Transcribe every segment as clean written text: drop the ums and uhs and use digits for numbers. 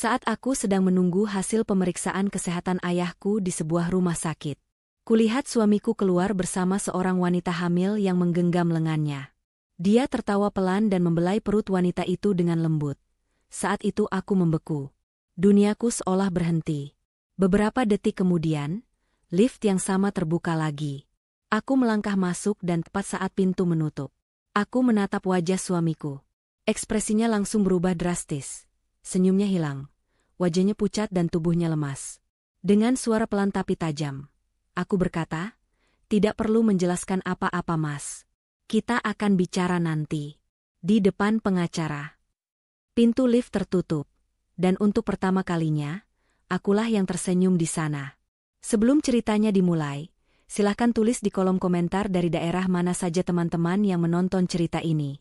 Saat aku sedang menunggu hasil pemeriksaan kesehatan ayahku di sebuah rumah sakit, kulihat suamiku keluar bersama seorang wanita hamil yang menggenggam lengannya. Dia tertawa pelan dan membelai perut wanita itu dengan lembut. Saat itu aku membeku. Duniaku seolah berhenti. Beberapa detik kemudian, lift yang sama terbuka lagi. Aku melangkah masuk dan tepat saat pintu menutup. Aku menatap wajah suamiku. Ekspresinya langsung berubah drastis. Senyumnya hilang. Wajahnya pucat dan tubuhnya lemas. Dengan suara pelan tapi tajam, aku berkata, "Tidak perlu menjelaskan apa-apa, Mas. Kita akan bicara nanti. Di depan pengacara." Pintu lift tertutup. Dan untuk pertama kalinya, akulah yang tersenyum di sana. Sebelum ceritanya dimulai, silahkan tulis di kolom komentar dari daerah mana saja teman-teman yang menonton cerita ini.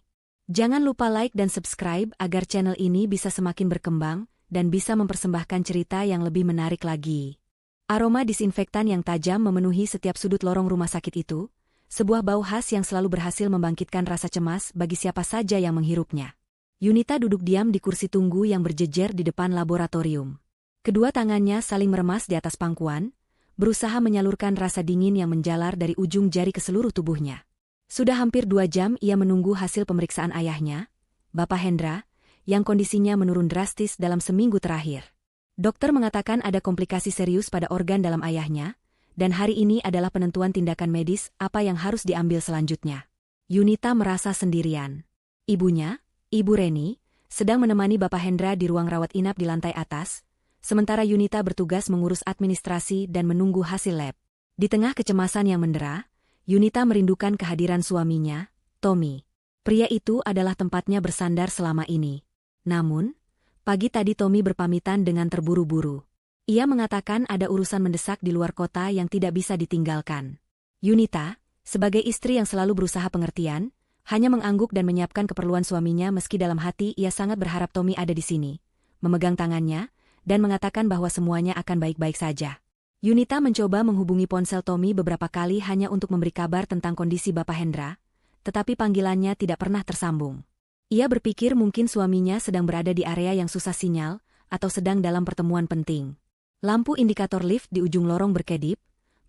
Jangan lupa like dan subscribe agar channel ini bisa semakin berkembang dan bisa mempersembahkan cerita yang lebih menarik lagi. Aroma disinfektan yang tajam memenuhi setiap sudut lorong rumah sakit itu, sebuah bau khas yang selalu berhasil membangkitkan rasa cemas bagi siapa saja yang menghirupnya. Yunita duduk diam di kursi tunggu yang berjejer di depan laboratorium. Kedua tangannya saling meremas di atas pangkuan, berusaha menyalurkan rasa dingin yang menjalar dari ujung jari ke seluruh tubuhnya. Sudah hampir 2 jam ia menunggu hasil pemeriksaan ayahnya, Bapak Hendra, yang kondisinya menurun drastis dalam seminggu terakhir. Dokter mengatakan ada komplikasi serius pada organ dalam ayahnya, dan hari ini adalah penentuan tindakan medis apa yang harus diambil selanjutnya. Yunita merasa sendirian. Ibunya, Ibu Reni, sedang menemani Bapak Hendra di ruang rawat inap di lantai atas, sementara Yunita bertugas mengurus administrasi dan menunggu hasil lab. Di tengah kecemasan yang mendera, Yunita merindukan kehadiran suaminya, Tommy. Pria itu adalah tempatnya bersandar selama ini. Namun, pagi tadi Tommy berpamitan dengan terburu-buru. Ia mengatakan ada urusan mendesak di luar kota yang tidak bisa ditinggalkan. Yunita, sebagai istri yang selalu berusaha pengertian, hanya mengangguk dan menyiapkan keperluan suaminya meski dalam hati ia sangat berharap Tommy ada di sini, memegang tangannya, dan mengatakan bahwa semuanya akan baik-baik saja. Yunita mencoba menghubungi ponsel Tommy beberapa kali hanya untuk memberi kabar tentang kondisi Bapak Hendra, tetapi panggilannya tidak pernah tersambung. Ia berpikir mungkin suaminya sedang berada di area yang susah sinyal, atau sedang dalam pertemuan penting. Lampu indikator lift di ujung lorong berkedip,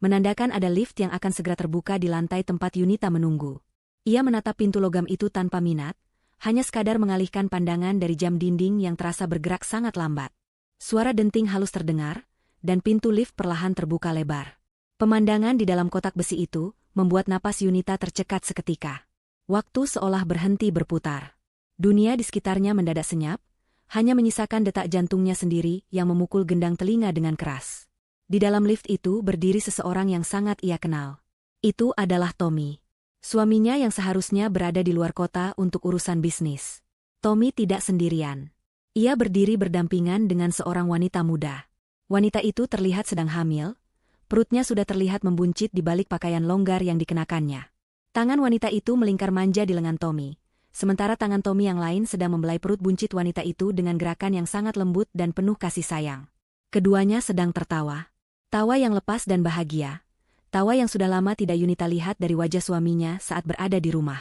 menandakan ada lift yang akan segera terbuka di lantai tempat Yunita menunggu. Ia menatap pintu logam itu tanpa minat, hanya sekadar mengalihkan pandangan dari jam dinding yang terasa bergerak sangat lambat. Suara denting halus terdengar, dan pintu lift perlahan terbuka lebar. Pemandangan di dalam kotak besi itu membuat napas Yunita tercekat seketika. Waktu seolah berhenti berputar. Dunia di sekitarnya mendadak senyap, hanya menyisakan detak jantungnya sendiri yang memukul gendang telinga dengan keras. Di dalam lift itu berdiri seseorang yang sangat ia kenal. Itu adalah Tommy. Suaminya yang seharusnya berada di luar kota untuk urusan bisnis. Tommy tidak sendirian. Ia berdiri berdampingan dengan seorang wanita muda. Wanita itu terlihat sedang hamil, perutnya sudah terlihat membuncit di balik pakaian longgar yang dikenakannya. Tangan wanita itu melingkar manja di lengan Tommy, sementara tangan Tommy yang lain sedang membelai perut buncit wanita itu dengan gerakan yang sangat lembut dan penuh kasih sayang. Keduanya sedang tertawa. Tawa yang lepas dan bahagia. Tawa yang sudah lama tidak Yunita lihat dari wajah suaminya saat berada di rumah.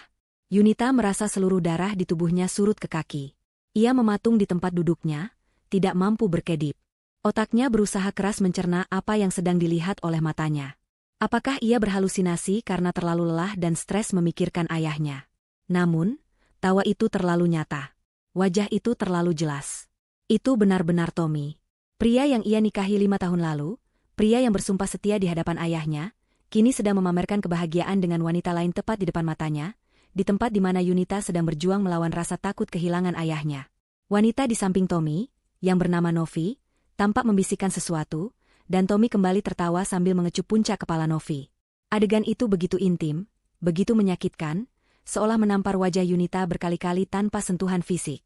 Yunita merasa seluruh darah di tubuhnya surut ke kaki. Ia mematung di tempat duduknya, tidak mampu berkedip. Otaknya berusaha keras mencerna apa yang sedang dilihat oleh matanya. Apakah ia berhalusinasi karena terlalu lelah dan stres memikirkan ayahnya? Namun, tawa itu terlalu nyata. Wajah itu terlalu jelas. Itu benar-benar Tommy. Pria yang ia nikahi 5 tahun lalu, pria yang bersumpah setia di hadapan ayahnya, kini sedang memamerkan kebahagiaan dengan wanita lain tepat di depan matanya, di tempat di mana Yunita sedang berjuang melawan rasa takut kehilangan ayahnya. Wanita di samping Tommy, yang bernama Novi, tampak membisikkan sesuatu, dan Tommy kembali tertawa sambil mengecup puncak kepala Novi. Adegan itu begitu intim, begitu menyakitkan, seolah menampar wajah Yunita berkali-kali tanpa sentuhan fisik.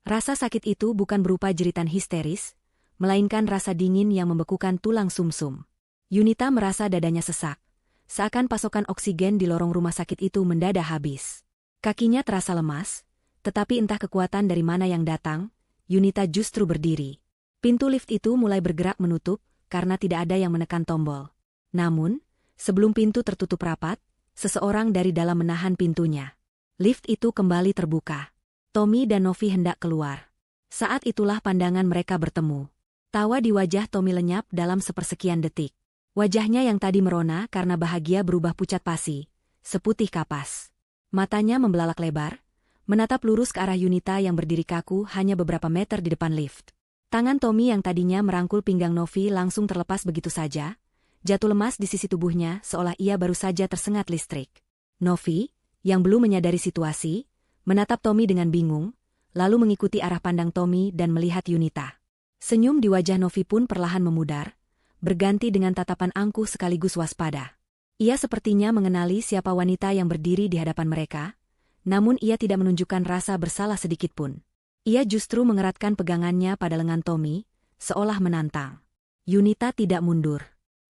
Rasa sakit itu bukan berupa jeritan histeris, melainkan rasa dingin yang membekukan tulang sumsum. Yunita merasa dadanya sesak, seakan pasokan oksigen di lorong rumah sakit itu mendadak habis. Kakinya terasa lemas, tetapi entah kekuatan dari mana yang datang, Yunita justru berdiri. Pintu lift itu mulai bergerak menutup, karena tidak ada yang menekan tombol. Namun, sebelum pintu tertutup rapat, seseorang dari dalam menahan pintunya. Lift itu kembali terbuka. Tommy dan Novi hendak keluar. Saat itulah pandangan mereka bertemu. Tawa di wajah Tommy lenyap dalam sepersekian detik. Wajahnya yang tadi merona karena bahagia berubah pucat pasi, seputih kapas. Matanya membelalak lebar, menatap lurus ke arah Yunita yang berdiri kaku hanya beberapa meter di depan lift. Tangan Tommy yang tadinya merangkul pinggang Novi langsung terlepas begitu saja, jatuh lemas di sisi tubuhnya seolah ia baru saja tersengat listrik. Novi, yang belum menyadari situasi, menatap Tommy dengan bingung, lalu mengikuti arah pandang Tommy dan melihat Yunita. Senyum di wajah Novi pun perlahan memudar, berganti dengan tatapan angkuh sekaligus waspada. Ia sepertinya mengenali siapa wanita yang berdiri di hadapan mereka, namun ia tidak menunjukkan rasa bersalah sedikitpun. Ia justru mengeratkan pegangannya pada lengan Tommy, seolah menantang. Yunita tidak mundur.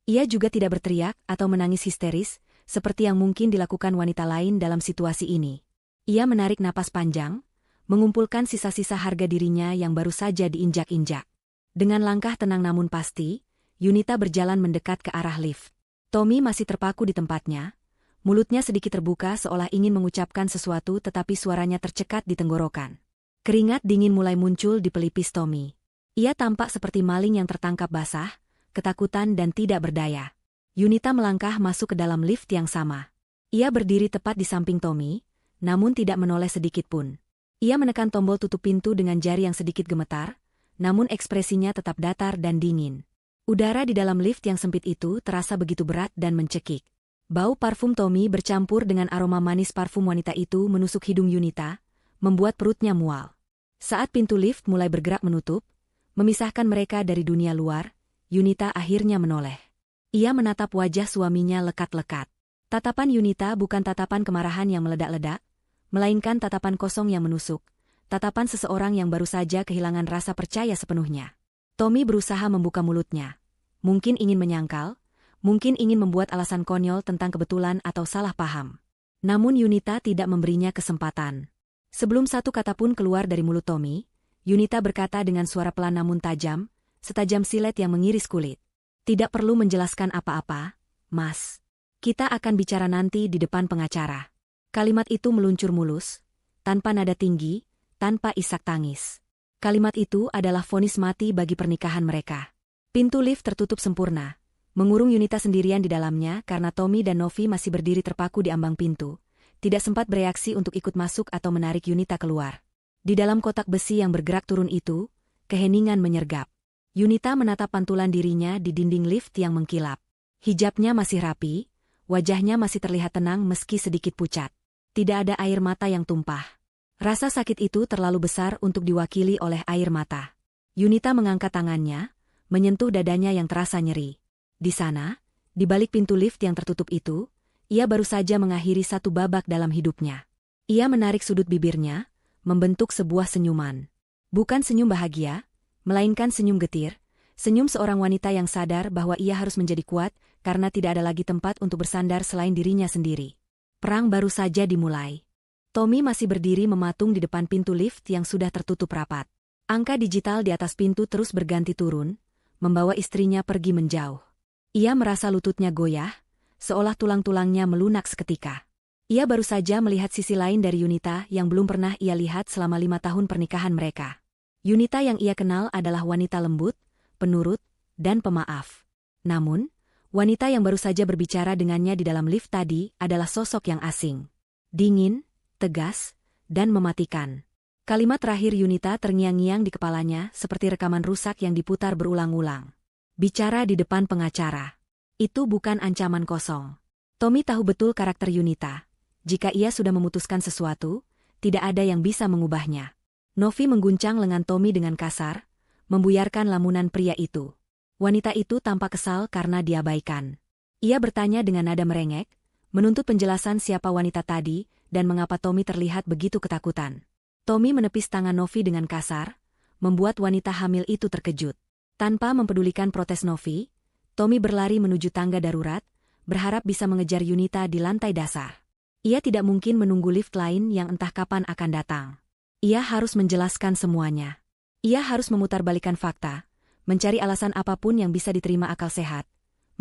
Ia juga tidak berteriak atau menangis histeris, seperti yang mungkin dilakukan wanita lain dalam situasi ini. Ia menarik napas panjang, mengumpulkan sisa-sisa harga dirinya yang baru saja diinjak-injak. Dengan langkah tenang namun pasti, Yunita berjalan mendekat ke arah lift. Tommy masih terpaku di tempatnya, mulutnya sedikit terbuka seolah ingin mengucapkan sesuatu tetapi suaranya tercekat di tenggorokan. Keringat dingin mulai muncul di pelipis Tommy. Ia tampak seperti maling yang tertangkap basah, ketakutan dan tidak berdaya. Yunita melangkah masuk ke dalam lift yang sama. Ia berdiri tepat di samping Tommy, namun tidak menoleh sedikit pun. Ia menekan tombol tutup pintu dengan jari yang sedikit gemetar, namun ekspresinya tetap datar dan dingin. Udara di dalam lift yang sempit itu terasa begitu berat dan mencekik. Bau parfum Tommy bercampur dengan aroma manis parfum wanita itu menusuk hidung Yunita, membuat perutnya mual. Saat pintu lift mulai bergerak menutup, memisahkan mereka dari dunia luar, Yunita akhirnya menoleh. Ia menatap wajah suaminya lekat-lekat. Tatapan Yunita bukan tatapan kemarahan yang meledak-ledak, melainkan tatapan kosong yang menusuk, tatapan seseorang yang baru saja kehilangan rasa percaya sepenuhnya. Tommy berusaha membuka mulutnya. Mungkin ingin menyangkal, mungkin ingin membuat alasan konyol tentang kebetulan atau salah paham. Namun Yunita tidak memberinya kesempatan. Sebelum satu kata pun keluar dari mulut Tommy, Yunita berkata dengan suara pelan namun tajam, setajam silet yang mengiris kulit. Tidak perlu menjelaskan apa-apa, Mas. Kita akan bicara nanti di depan pengacara. Kalimat itu meluncur mulus, tanpa nada tinggi, tanpa isak tangis. Kalimat itu adalah vonis mati bagi pernikahan mereka. Pintu lift tertutup sempurna, mengurung Yunita sendirian di dalamnya karena Tommy dan Novi masih berdiri terpaku di ambang pintu. Tidak sempat bereaksi untuk ikut masuk atau menarik Yunita keluar. Di dalam kotak besi yang bergerak turun itu, keheningan menyergap. Yunita menatap pantulan dirinya di dinding lift yang mengkilap. Hijabnya masih rapi, wajahnya masih terlihat tenang meski sedikit pucat. Tidak ada air mata yang tumpah. Rasa sakit itu terlalu besar untuk diwakili oleh air mata. Yunita mengangkat tangannya, menyentuh dadanya yang terasa nyeri. Di sana, di balik pintu lift yang tertutup itu, ia baru saja mengakhiri satu babak dalam hidupnya. Ia menarik sudut bibirnya, membentuk sebuah senyuman. Bukan senyum bahagia, melainkan senyum getir, senyum seorang wanita yang sadar bahwa ia harus menjadi kuat karena tidak ada lagi tempat untuk bersandar selain dirinya sendiri. Perang baru saja dimulai. Tommy masih berdiri mematung di depan pintu lift yang sudah tertutup rapat. Angka digital di atas pintu terus berganti turun, membawa istrinya pergi menjauh. Ia merasa lututnya goyah, seolah tulang-tulangnya melunak seketika. Ia baru saja melihat sisi lain dari Yunita yang belum pernah ia lihat selama 5 tahun pernikahan mereka. Yunita yang ia kenal adalah wanita lembut, penurut, dan pemaaf. Namun, wanita yang baru saja berbicara dengannya di dalam lift tadi adalah sosok yang asing. Dingin, tegas, dan mematikan. Kalimat terakhir Yunita terngiang-ngiang di kepalanya seperti rekaman rusak yang diputar berulang-ulang. Bicara di depan pengacara. Itu bukan ancaman kosong. Tommy tahu betul karakter Yunita. Jika ia sudah memutuskan sesuatu, tidak ada yang bisa mengubahnya. Novi mengguncang lengan Tommy dengan kasar, membuyarkan lamunan pria itu. Wanita itu tampak kesal karena diabaikan. Ia bertanya dengan nada merengek, menuntut penjelasan siapa wanita tadi dan mengapa Tommy terlihat begitu ketakutan. Tommy menepis tangan Novi dengan kasar, membuat wanita hamil itu terkejut. Tanpa mempedulikan protes Novi, Tommy berlari menuju tangga darurat, berharap bisa mengejar Yunita di lantai dasar. Ia tidak mungkin menunggu lift lain yang entah kapan akan datang. Ia harus menjelaskan semuanya. Ia harus memutarbalikkan fakta, mencari alasan apapun yang bisa diterima akal sehat.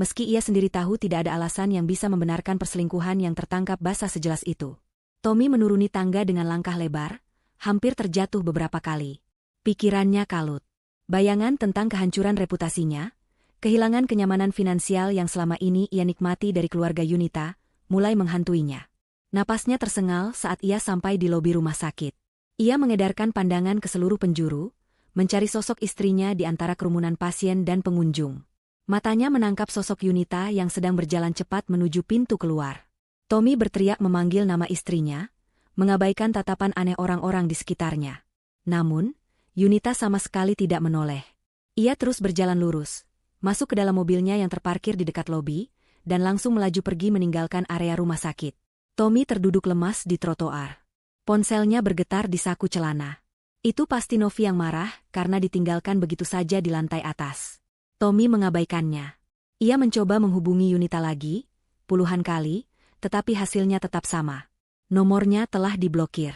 Meski ia sendiri tahu tidak ada alasan yang bisa membenarkan perselingkuhan yang tertangkap basah sejelas itu. Tommy menuruni tangga dengan langkah lebar, hampir terjatuh beberapa kali. Pikirannya kalut. Bayangan tentang kehancuran reputasinya, kehilangan kenyamanan finansial yang selama ini ia nikmati dari keluarga Yunita, mulai menghantuinya. Napasnya tersengal saat ia sampai di lobi rumah sakit. Ia mengedarkan pandangan ke seluruh penjuru, mencari sosok istrinya di antara kerumunan pasien dan pengunjung. Matanya menangkap sosok Yunita yang sedang berjalan cepat menuju pintu keluar. Tommy berteriak memanggil nama istrinya, mengabaikan tatapan aneh orang-orang di sekitarnya. Namun, Yunita sama sekali tidak menoleh. Ia terus berjalan lurus, masuk ke dalam mobilnya yang terparkir di dekat lobi, dan langsung melaju pergi meninggalkan area rumah sakit. Tommy terduduk lemas di trotoar. Ponselnya bergetar di saku celana. Itu pasti Novi yang marah karena ditinggalkan begitu saja di lantai atas. Tommy mengabaikannya. Ia mencoba menghubungi Yunita lagi, puluhan kali, tetapi hasilnya tetap sama. Nomornya telah diblokir.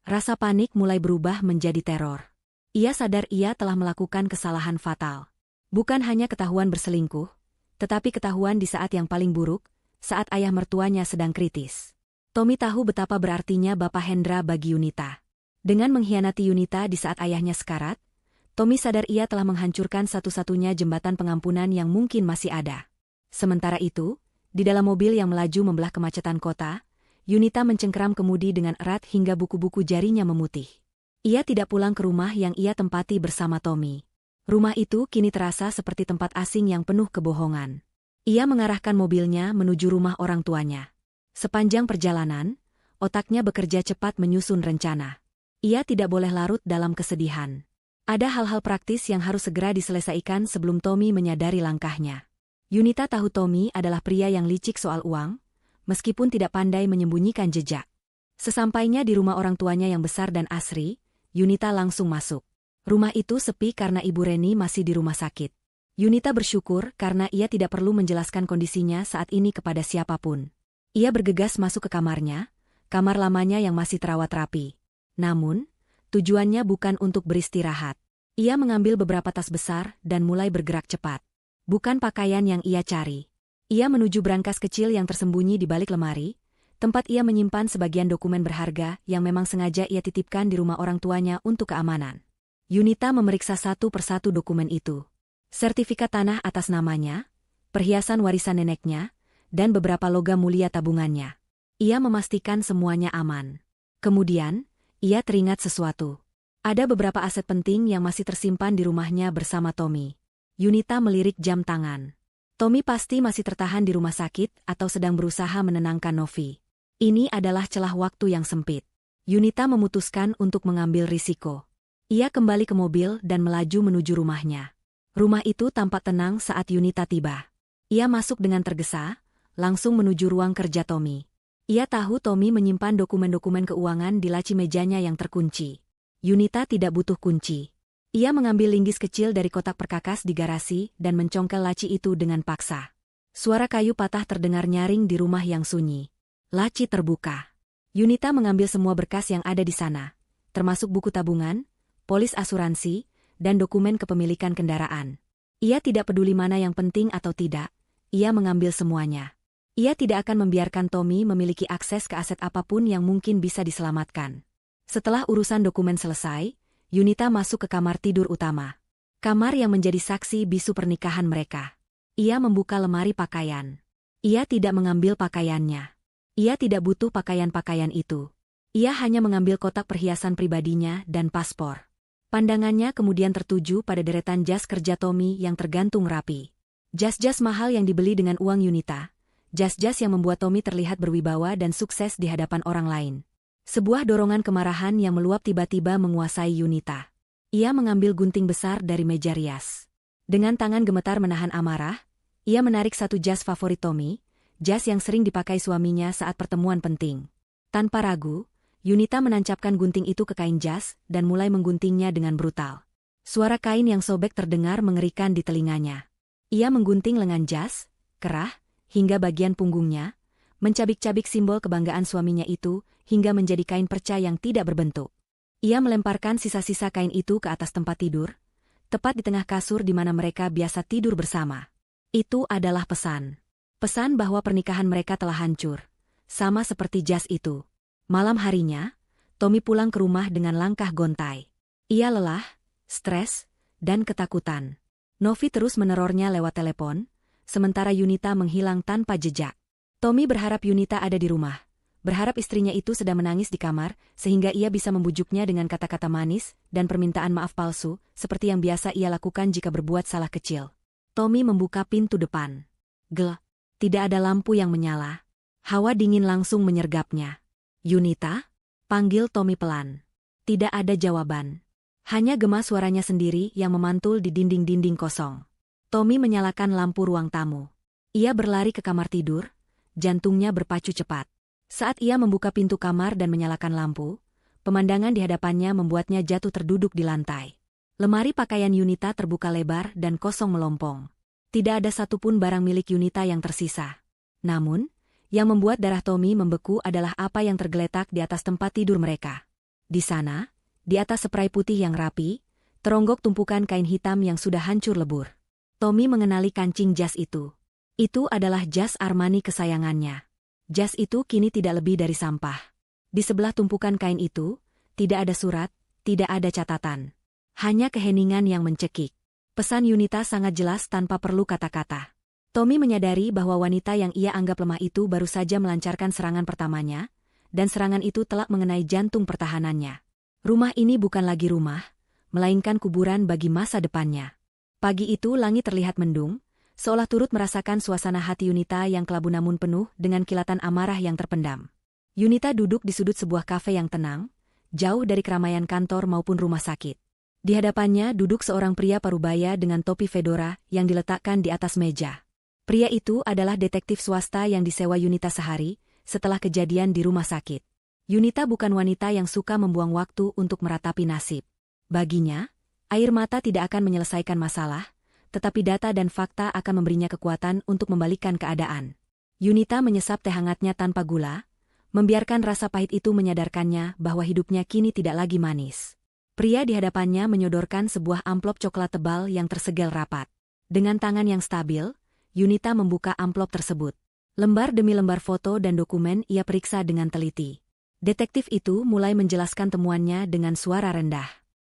Rasa panik mulai berubah menjadi teror. Ia sadar ia telah melakukan kesalahan fatal. Bukan hanya ketahuan berselingkuh, tetapi ketahuan di saat yang paling buruk, saat ayah mertuanya sedang kritis. Tommy tahu betapa berartinya Bapak Hendra bagi Yunita. Dengan mengkhianati Yunita di saat ayahnya sekarat, Tommy sadar ia telah menghancurkan satu-satunya jembatan pengampunan yang mungkin masih ada. Sementara itu, di dalam mobil yang melaju membelah kemacetan kota, Yunita mencengkeram kemudi dengan erat hingga buku-buku jarinya memutih. Ia tidak pulang ke rumah yang ia tempati bersama Tommy. Rumah itu kini terasa seperti tempat asing yang penuh kebohongan. Ia mengarahkan mobilnya menuju rumah orang tuanya. Sepanjang perjalanan, otaknya bekerja cepat menyusun rencana. Ia tidak boleh larut dalam kesedihan. Ada hal-hal praktis yang harus segera diselesaikan sebelum Tommy menyadari langkahnya. Yunita tahu Tommy adalah pria yang licik soal uang, meskipun tidak pandai menyembunyikan jejak. Sesampainya di rumah orang tuanya yang besar dan asri, Yunita langsung masuk. Rumah itu sepi karena Ibu Reni masih di rumah sakit. Yunita bersyukur karena ia tidak perlu menjelaskan kondisinya saat ini kepada siapapun. Ia bergegas masuk ke kamarnya, kamar lamanya yang masih terawat rapi. Namun, tujuannya bukan untuk beristirahat. Ia mengambil beberapa tas besar dan mulai bergerak cepat. Bukan pakaian yang ia cari. Ia menuju brankas kecil yang tersembunyi di balik lemari, tempat ia menyimpan sebagian dokumen berharga yang memang sengaja ia titipkan di rumah orang tuanya untuk keamanan. Yunita memeriksa satu persatu dokumen itu. Sertifikat tanah atas namanya, perhiasan warisan neneknya, dan beberapa logam mulia tabungannya. Ia memastikan semuanya aman. Kemudian, ia teringat sesuatu. Ada beberapa aset penting yang masih tersimpan di rumahnya bersama Tommy. Yunita melirik jam tangan. Tommy pasti masih tertahan di rumah sakit atau sedang berusaha menenangkan Novi. Ini adalah celah waktu yang sempit. Yunita memutuskan untuk mengambil risiko. Ia kembali ke mobil dan melaju menuju rumahnya. Rumah itu tampak tenang saat Yunita tiba. Ia masuk dengan tergesa, langsung menuju ruang kerja Tommy. Ia tahu Tommy menyimpan dokumen-dokumen keuangan di laci mejanya yang terkunci. Yunita tidak butuh kunci. Ia mengambil linggis kecil dari kotak perkakas di garasi dan mencongkel laci itu dengan paksa. Suara kayu patah terdengar nyaring di rumah yang sunyi. Laci terbuka. Yunita mengambil semua berkas yang ada di sana, termasuk buku tabungan, polis asuransi, dan dokumen kepemilikan kendaraan. Ia tidak peduli mana yang penting atau tidak, ia mengambil semuanya. Ia tidak akan membiarkan Tommy memiliki akses ke aset apapun yang mungkin bisa diselamatkan. Setelah urusan dokumen selesai, Yunita masuk ke kamar tidur utama. Kamar yang menjadi saksi bisu pernikahan mereka. Ia membuka lemari pakaian. Ia tidak mengambil pakaiannya. Ia tidak butuh pakaian-pakaian itu. Ia hanya mengambil kotak perhiasan pribadinya dan paspor. Pandangannya kemudian tertuju pada deretan jas kerja Tommy yang tergantung rapi. Jas-jas mahal yang dibeli dengan uang Yunita. Jas-jas yang membuat Tommy terlihat berwibawa dan sukses di hadapan orang lain. Sebuah dorongan kemarahan yang meluap tiba-tiba menguasai Yunita. Ia mengambil gunting besar dari meja rias. Dengan tangan gemetar menahan amarah, ia menarik satu jas favorit Tommy, jas yang sering dipakai suaminya saat pertemuan penting. Tanpa ragu, Yunita menancapkan gunting itu ke kain jas dan mulai mengguntingnya dengan brutal. Suara kain yang sobek terdengar mengerikan di telinganya. Ia menggunting lengan jas, kerah, hingga bagian punggungnya, mencabik-cabik simbol kebanggaan suaminya itu, hingga menjadi kain perca yang tidak berbentuk. Ia melemparkan sisa-sisa kain itu ke atas tempat tidur, tepat di tengah kasur di mana mereka biasa tidur bersama. Itu adalah pesan. Pesan bahwa pernikahan mereka telah hancur, sama seperti jas itu. Malam harinya, Tommy pulang ke rumah dengan langkah gontai. Ia lelah, stres, dan ketakutan. Novi terus menerornya lewat telepon, sementara Yunita menghilang tanpa jejak. Tommy berharap Yunita ada di rumah. Berharap istrinya itu sedang menangis di kamar, sehingga ia bisa membujuknya dengan kata-kata manis dan permintaan maaf palsu, seperti yang biasa ia lakukan jika berbuat salah kecil. Tommy membuka pintu depan. Gelap. Tidak ada lampu yang menyala. Hawa dingin langsung menyergapnya. Yunita? Panggil Tommy pelan. Tidak ada jawaban. Hanya gema suaranya sendiri yang memantul di dinding-dinding kosong. Tommy menyalakan lampu ruang tamu. Ia berlari ke kamar tidur, jantungnya berpacu cepat. Saat ia membuka pintu kamar dan menyalakan lampu, pemandangan di hadapannya membuatnya jatuh terduduk di lantai. Lemari pakaian Yunita terbuka lebar dan kosong melompong. Tidak ada satupun barang milik Yunita yang tersisa. Namun, yang membuat darah Tommy membeku adalah apa yang tergeletak di atas tempat tidur mereka. Di sana, di atas spray putih yang rapi, teronggok tumpukan kain hitam yang sudah hancur lebur. Tommy mengenali kancing jas itu. Itu adalah jas Armani kesayangannya. Jas itu kini tidak lebih dari sampah. Di sebelah tumpukan kain itu, tidak ada surat, tidak ada catatan. Hanya keheningan yang mencekik. Pesan Yunita sangat jelas tanpa perlu kata-kata. Tommy menyadari bahwa wanita yang ia anggap lemah itu baru saja melancarkan serangan pertamanya, dan serangan itu telah mengenai jantung pertahanannya. Rumah ini bukan lagi rumah, melainkan kuburan bagi masa depannya. Pagi itu langit terlihat mendung, seolah turut merasakan suasana hati Yunita yang kelabu namun penuh dengan kilatan amarah yang terpendam. Yunita duduk di sudut sebuah kafe yang tenang, jauh dari keramaian kantor maupun rumah sakit. Di hadapannya duduk seorang pria parubaya dengan topi fedora yang diletakkan di atas meja. Pria itu adalah detektif swasta yang disewa Yunita sehari setelah kejadian di rumah sakit. Yunita bukan wanita yang suka membuang waktu untuk meratapi nasib. Baginya, air mata tidak akan menyelesaikan masalah, tetapi data dan fakta akan memberinya kekuatan untuk membalikkan keadaan. Yunita menyesap teh hangatnya tanpa gula, membiarkan rasa pahit itu menyadarkannya bahwa hidupnya kini tidak lagi manis. Pria di hadapannya menyodorkan sebuah amplop coklat tebal yang tersegel rapat. Dengan tangan yang stabil, Yunita membuka amplop tersebut. Lembar demi lembar foto dan dokumen ia periksa dengan teliti. Detektif itu mulai menjelaskan temuannya dengan suara rendah.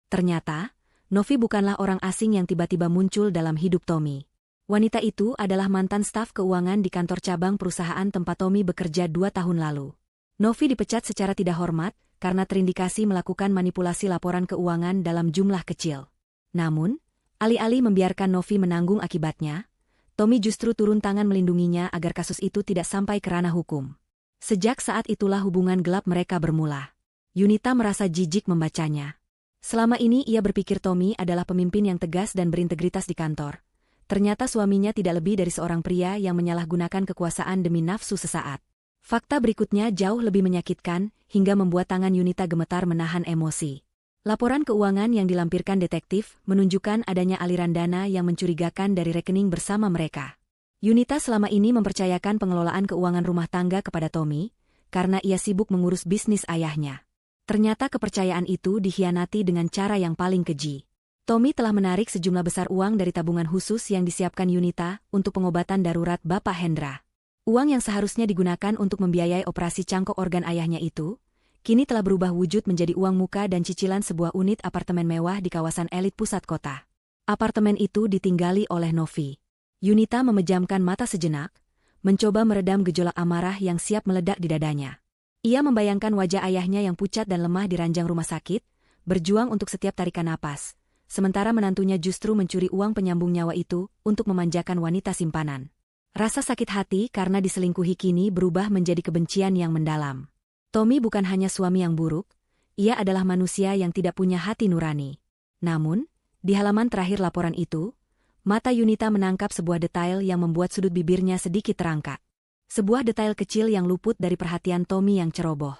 Ternyata, Novi bukanlah orang asing yang tiba-tiba muncul dalam hidup Tommy. Wanita itu adalah mantan staf keuangan di kantor cabang perusahaan tempat Tommy bekerja 2 tahun lalu. Novi dipecat secara tidak hormat karena terindikasi melakukan manipulasi laporan keuangan dalam jumlah kecil. Namun, alih-alih membiarkan Novi menanggung akibatnya, Tommy justru turun tangan melindunginya agar kasus itu tidak sampai ke ranah hukum. Sejak saat itulah hubungan gelap mereka bermula. Yunita merasa jijik membacanya. Selama ini ia berpikir Tommy adalah pemimpin yang tegas dan berintegritas di kantor. Ternyata suaminya tidak lebih dari seorang pria yang menyalahgunakan kekuasaan demi nafsu sesaat. Fakta berikutnya jauh lebih menyakitkan, hingga membuat tangan Yunita gemetar menahan emosi. Laporan keuangan yang dilampirkan detektif menunjukkan adanya aliran dana yang mencurigakan dari rekening bersama mereka. Yunita selama ini mempercayakan pengelolaan keuangan rumah tangga kepada Tommy, karena ia sibuk mengurus bisnis ayahnya. Ternyata kepercayaan itu dikhianati dengan cara yang paling keji. Tommy telah menarik sejumlah besar uang dari tabungan khusus yang disiapkan Yunita untuk pengobatan darurat Bapak Hendra. Uang yang seharusnya digunakan untuk membiayai operasi cangkok organ ayahnya itu, kini telah berubah wujud menjadi uang muka dan cicilan sebuah unit apartemen mewah di kawasan elit pusat kota. Apartemen itu ditinggali oleh Novi. Yunita memejamkan mata sejenak, mencoba meredam gejolak amarah yang siap meledak di dadanya. Ia membayangkan wajah ayahnya yang pucat dan lemah di ranjang rumah sakit, berjuang untuk setiap tarikan napas, sementara menantunya justru mencuri uang penyambung nyawa itu untuk memanjakan wanita simpanan. Rasa sakit hati karena diselingkuhi kini berubah menjadi kebencian yang mendalam. Tommy bukan hanya suami yang buruk, ia adalah manusia yang tidak punya hati nurani. Namun, di halaman terakhir laporan itu, mata Yunita menangkap sebuah detail yang membuat sudut bibirnya sedikit terangkat. Sebuah detail kecil yang luput dari perhatian Tommy yang ceroboh.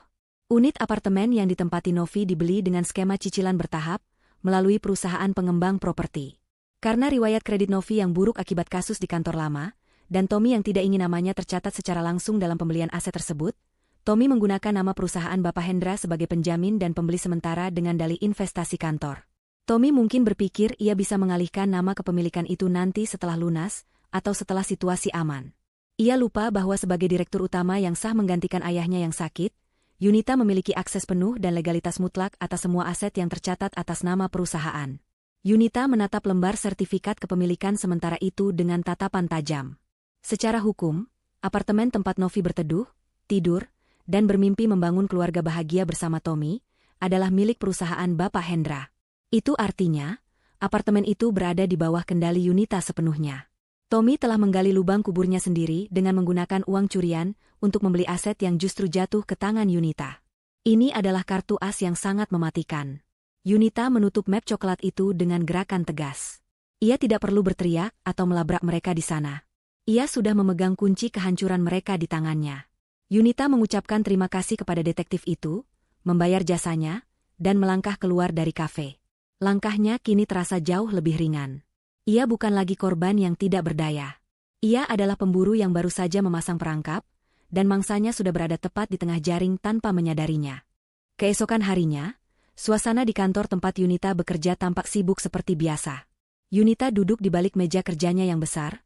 Unit apartemen yang ditempati Novi dibeli dengan skema cicilan bertahap, melalui perusahaan pengembang properti. Karena riwayat kredit Novi yang buruk akibat kasus di kantor lama, dan Tommy yang tidak ingin namanya tercatat secara langsung dalam pembelian aset tersebut, Tommy menggunakan nama perusahaan Bapak Hendra sebagai penjamin dan pembeli sementara dengan dalih investasi kantor. Tommy mungkin berpikir ia bisa mengalihkan nama kepemilikan itu nanti setelah lunas, atau setelah situasi aman. Ia lupa bahwa sebagai direktur utama yang sah menggantikan ayahnya yang sakit, Yunita memiliki akses penuh dan legalitas mutlak atas semua aset yang tercatat atas nama perusahaan. Yunita menatap lembar sertifikat kepemilikan sementara itu dengan tatapan tajam. Secara hukum, apartemen tempat Novi berteduh, tidur, dan bermimpi membangun keluarga bahagia bersama Tommy adalah milik perusahaan Bapak Hendra. Itu artinya, apartemen itu berada di bawah kendali Yunita sepenuhnya. Tommy telah menggali lubang kuburnya sendiri dengan menggunakan uang curian untuk membeli aset yang justru jatuh ke tangan Yunita. Ini adalah kartu as yang sangat mematikan. Yunita menutup map coklat itu dengan gerakan tegas. Ia tidak perlu berteriak atau melabrak mereka di sana. Ia sudah memegang kunci kehancuran mereka di tangannya. Yunita mengucapkan terima kasih kepada detektif itu, membayar jasanya, dan melangkah keluar dari kafe. Langkahnya kini terasa jauh lebih ringan. Ia bukan lagi korban yang tidak berdaya. Ia adalah pemburu yang baru saja memasang perangkap, dan mangsanya sudah berada tepat di tengah jaring tanpa menyadarinya. Keesokan harinya, suasana di kantor tempat Yunita bekerja tampak sibuk seperti biasa. Yunita duduk di balik meja kerjanya yang besar,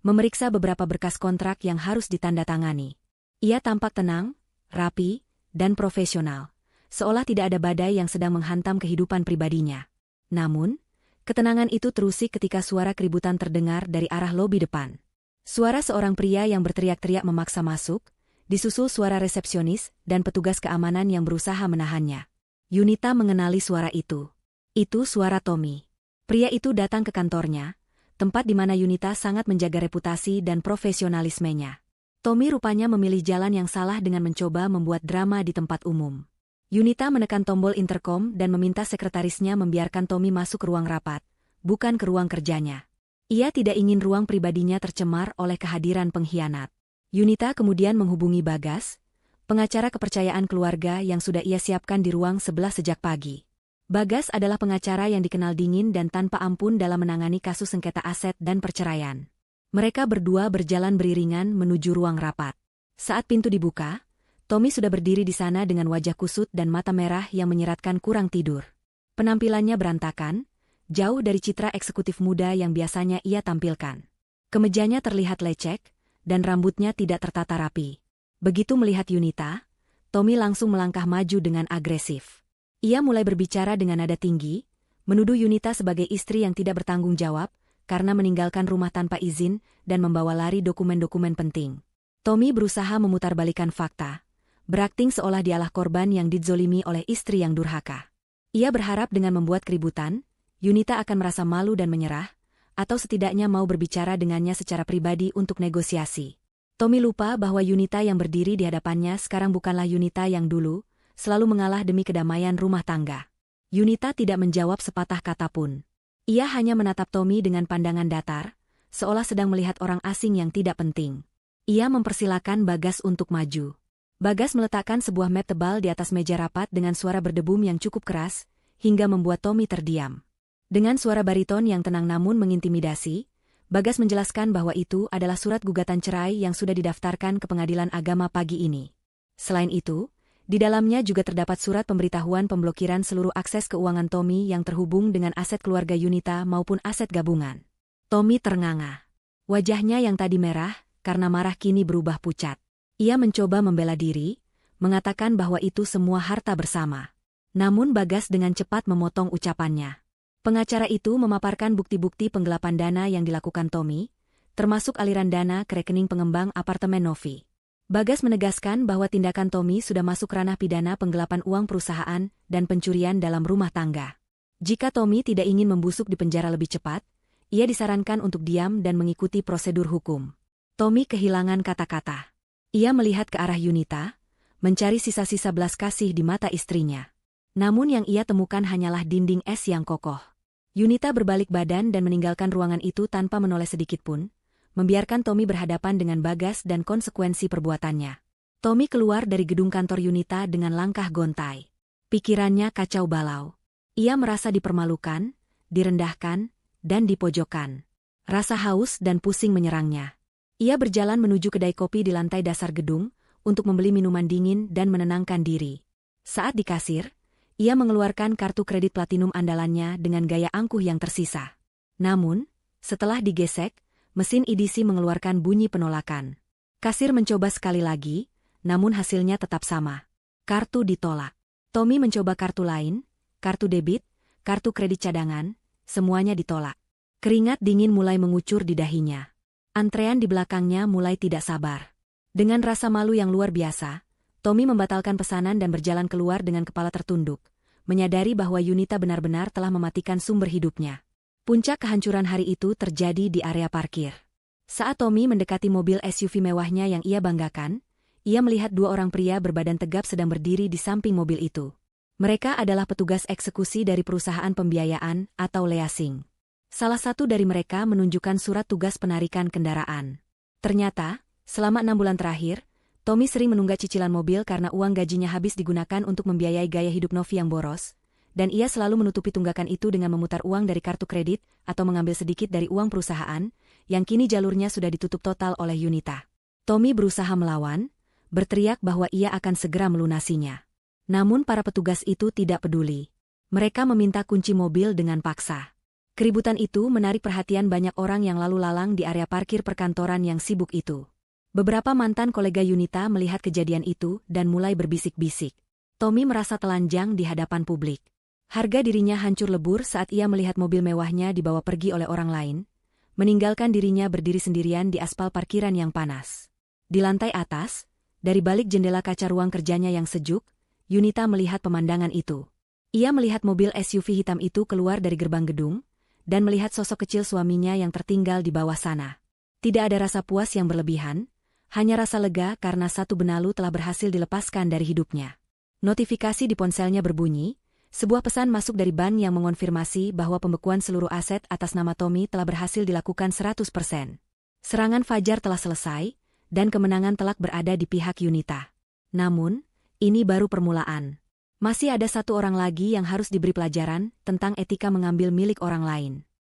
memeriksa beberapa berkas kontrak yang harus ditandatangani. Ia tampak tenang, rapi, dan profesional, seolah tidak ada badai yang sedang menghantam kehidupan pribadinya. Namun, ketenangan itu terusik ketika suara keributan terdengar dari arah lobi depan. Suara seorang pria yang berteriak-teriak memaksa masuk, disusul suara resepsionis dan petugas keamanan yang berusaha menahannya. Yunita mengenali suara itu. Itu suara Tommy. Pria itu datang ke kantornya, tempat di mana Yunita sangat menjaga reputasi dan profesionalismenya. Tommy rupanya memilih jalan yang salah dengan mencoba membuat drama di tempat umum. Yunita menekan tombol interkom dan meminta sekretarisnya membiarkan Tommy masuk ke ruang rapat, bukan ke ruang kerjanya. Ia tidak ingin ruang pribadinya tercemar oleh kehadiran pengkhianat. Yunita kemudian menghubungi Bagas, pengacara kepercayaan keluarga yang sudah ia siapkan di ruang sebelah sejak pagi. Bagas adalah pengacara yang dikenal dingin dan tanpa ampun dalam menangani kasus sengketa aset dan perceraian. Mereka berdua berjalan beriringan menuju ruang rapat. Saat pintu dibuka, Tommy sudah berdiri di sana dengan wajah kusut dan mata merah yang menyeratkan kurang tidur. Penampilannya berantakan, jauh dari citra eksekutif muda yang biasanya ia tampilkan. Kemejanya terlihat lecek, dan rambutnya tidak tertata rapi. Begitu melihat Yunita, Tommy langsung melangkah maju dengan agresif. Ia mulai berbicara dengan nada tinggi, menuduh Yunita sebagai istri yang tidak bertanggung jawab karena meninggalkan rumah tanpa izin dan membawa lari dokumen-dokumen penting. Tommy berusaha memutarbalikkan fakta, berakting seolah dialah korban yang dizolimi oleh istri yang durhaka. Ia berharap dengan membuat keributan, Yunita akan merasa malu dan menyerah, atau setidaknya mau berbicara dengannya secara pribadi untuk negosiasi. Tommy lupa bahwa Yunita yang berdiri di hadapannya sekarang bukanlah Yunita yang dulu, selalu mengalah demi kedamaian rumah tangga. Yunita tidak menjawab sepatah kata pun. Ia hanya menatap Tommy dengan pandangan datar, seolah sedang melihat orang asing yang tidak penting. Ia mempersilakan Bagas untuk maju. Bagas meletakkan sebuah mat tebal di atas meja rapat dengan suara berdebum yang cukup keras, hingga membuat Tommy terdiam. Dengan suara bariton yang tenang namun mengintimidasi, Bagas menjelaskan bahwa itu adalah surat gugatan cerai yang sudah didaftarkan ke pengadilan agama pagi ini. Selain itu, di dalamnya juga terdapat surat pemberitahuan pemblokiran seluruh akses keuangan Tommy yang terhubung dengan aset keluarga Yunita maupun aset gabungan. Tommy ternganga. Wajahnya yang tadi merah, karena marah kini berubah pucat. Ia mencoba membela diri, mengatakan bahwa itu semua harta bersama. Namun Bagas dengan cepat memotong ucapannya. Pengacara itu memaparkan bukti-bukti penggelapan dana yang dilakukan Tommy, termasuk aliran dana ke rekening pengembang apartemen Novi. Bagas menegaskan bahwa tindakan Tommy sudah masuk ranah pidana penggelapan uang perusahaan dan pencurian dalam rumah tangga. Jika Tommy tidak ingin membusuk di penjara lebih cepat, ia disarankan untuk diam dan mengikuti prosedur hukum. Tommy kehilangan kata-kata. Ia melihat ke arah Yunita, mencari sisa-sisa belas kasih di mata istrinya. Namun yang ia temukan hanyalah dinding es yang kokoh. Yunita berbalik badan dan meninggalkan ruangan itu tanpa menoleh sedikitpun, membiarkan Tommy berhadapan dengan Bagas dan konsekuensi perbuatannya. Tommy keluar dari gedung kantor Yunita dengan langkah gontai. Pikirannya kacau balau. Ia merasa dipermalukan, direndahkan, dan dipojokkan. Rasa haus dan pusing menyerangnya. Ia berjalan menuju kedai kopi di lantai dasar gedung untuk membeli minuman dingin dan menenangkan diri. Saat di kasir, ia mengeluarkan kartu kredit platinum andalannya dengan gaya angkuh yang tersisa. Namun, setelah digesek, mesin EDC mengeluarkan bunyi penolakan. Kasir mencoba sekali lagi, namun hasilnya tetap sama. Kartu ditolak. Tommy mencoba kartu lain, kartu debit, kartu kredit cadangan, semuanya ditolak. Keringat dingin mulai mengucur di dahinya. Antrean di belakangnya mulai tidak sabar. Dengan rasa malu yang luar biasa, Tommy membatalkan pesanan dan berjalan keluar dengan kepala tertunduk, menyadari bahwa Yunita benar-benar telah mematikan sumber hidupnya. Puncak kehancuran hari itu terjadi di area parkir. Saat Tommy mendekati mobil SUV mewahnya yang ia banggakan, ia melihat dua orang pria berbadan tegap sedang berdiri di samping mobil itu. Mereka adalah petugas eksekusi dari perusahaan pembiayaan atau leasing. Salah satu dari mereka menunjukkan surat tugas penarikan kendaraan. Ternyata, selama 6 bulan terakhir, Tommy sering menunggak cicilan mobil karena uang gajinya habis digunakan untuk membiayai gaya hidup Novi yang boros, dan ia selalu menutupi tunggakan itu dengan memutar uang dari kartu kredit atau mengambil sedikit dari uang perusahaan, yang kini jalurnya sudah ditutup total oleh Yunita. Tommy berusaha melawan, berteriak bahwa ia akan segera melunasinya. Namun para petugas itu tidak peduli. Mereka meminta kunci mobil dengan paksa. Keributan itu menarik perhatian banyak orang yang lalu lalang di area parkir perkantoran yang sibuk itu. Beberapa mantan kolega Yunita melihat kejadian itu dan mulai berbisik-bisik. Tommy merasa telanjang di hadapan publik. Harga dirinya hancur lebur saat ia melihat mobil mewahnya dibawa pergi oleh orang lain, meninggalkan dirinya berdiri sendirian di aspal parkiran yang panas. Di lantai atas, dari balik jendela kaca ruang kerjanya yang sejuk, Yunita melihat pemandangan itu. Ia melihat mobil SUV hitam itu keluar dari gerbang gedung, dan melihat sosok kecil suaminya yang tertinggal di bawah sana. Tidak ada rasa puas yang berlebihan, hanya rasa lega karena satu benalu telah berhasil dilepaskan dari hidupnya. Notifikasi di ponselnya berbunyi, sebuah pesan masuk dari bank yang mengonfirmasi bahwa pembekuan seluruh aset atas nama Tommy telah berhasil dilakukan 100%. Serangan fajar telah selesai, dan kemenangan telak berada di pihak Yunita. Namun, ini baru permulaan. Masih ada satu orang lagi yang harus diberi pelajaran tentang etika mengambil milik orang lain.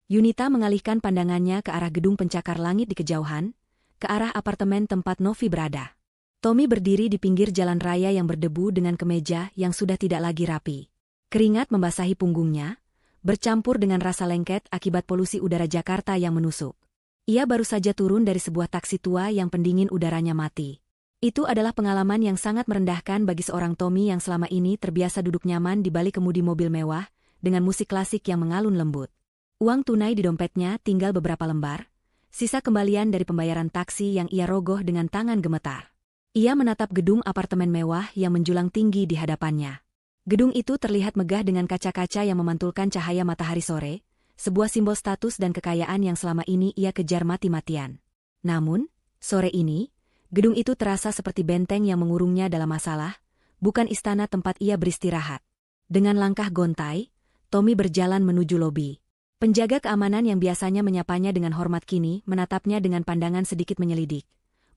Yunita mengalihkan pandangannya ke arah gedung pencakar langit di kejauhan, ke arah apartemen tempat Novi berada. Tommy berdiri di pinggir jalan raya yang berdebu dengan kemeja yang sudah tidak lagi rapi. Keringat membasahi punggungnya, bercampur dengan rasa lengket akibat polusi udara Jakarta yang menusuk. Ia baru saja turun dari sebuah taksi tua yang pendingin udaranya mati. Itu adalah pengalaman yang sangat merendahkan bagi seorang Tommy yang selama ini terbiasa duduk nyaman di balik kemudi mobil mewah, dengan musik klasik yang mengalun lembut. Uang tunai di dompetnya tinggal beberapa lembar, sisa kembalian dari pembayaran taksi yang ia rogoh dengan tangan gemetar. Ia menatap gedung apartemen mewah yang menjulang tinggi di hadapannya. Gedung itu terlihat megah dengan kaca-kaca yang memantulkan cahaya matahari sore, sebuah simbol status dan kekayaan yang selama ini ia kejar mati-matian. Namun, sore ini, gedung itu terasa seperti benteng yang mengurungnya dalam masalah, bukan istana tempat ia beristirahat. Dengan langkah gontai, Tommy berjalan menuju lobi. Penjaga keamanan yang biasanya menyapanya dengan hormat kini menatapnya dengan pandangan sedikit menyelidik.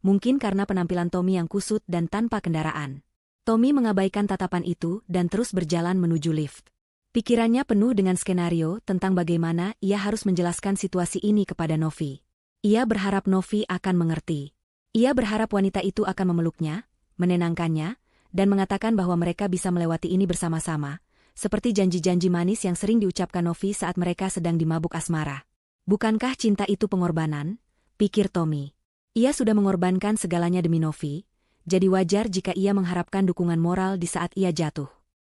Mungkin karena penampilan Tommy yang kusut dan tanpa kendaraan. Tommy mengabaikan tatapan itu dan terus berjalan menuju lift. Pikirannya penuh dengan skenario tentang bagaimana ia harus menjelaskan situasi ini kepada Novi. Ia berharap Novi akan mengerti. Ia berharap wanita itu akan memeluknya, menenangkannya, dan mengatakan bahwa mereka bisa melewati ini bersama-sama, seperti janji-janji manis yang sering diucapkan Novi saat mereka sedang dimabuk asmara. Bukankah cinta itu pengorbanan? Pikir Tommy. Ia sudah mengorbankan segalanya demi Novi, jadi wajar jika ia mengharapkan dukungan moral di saat ia jatuh.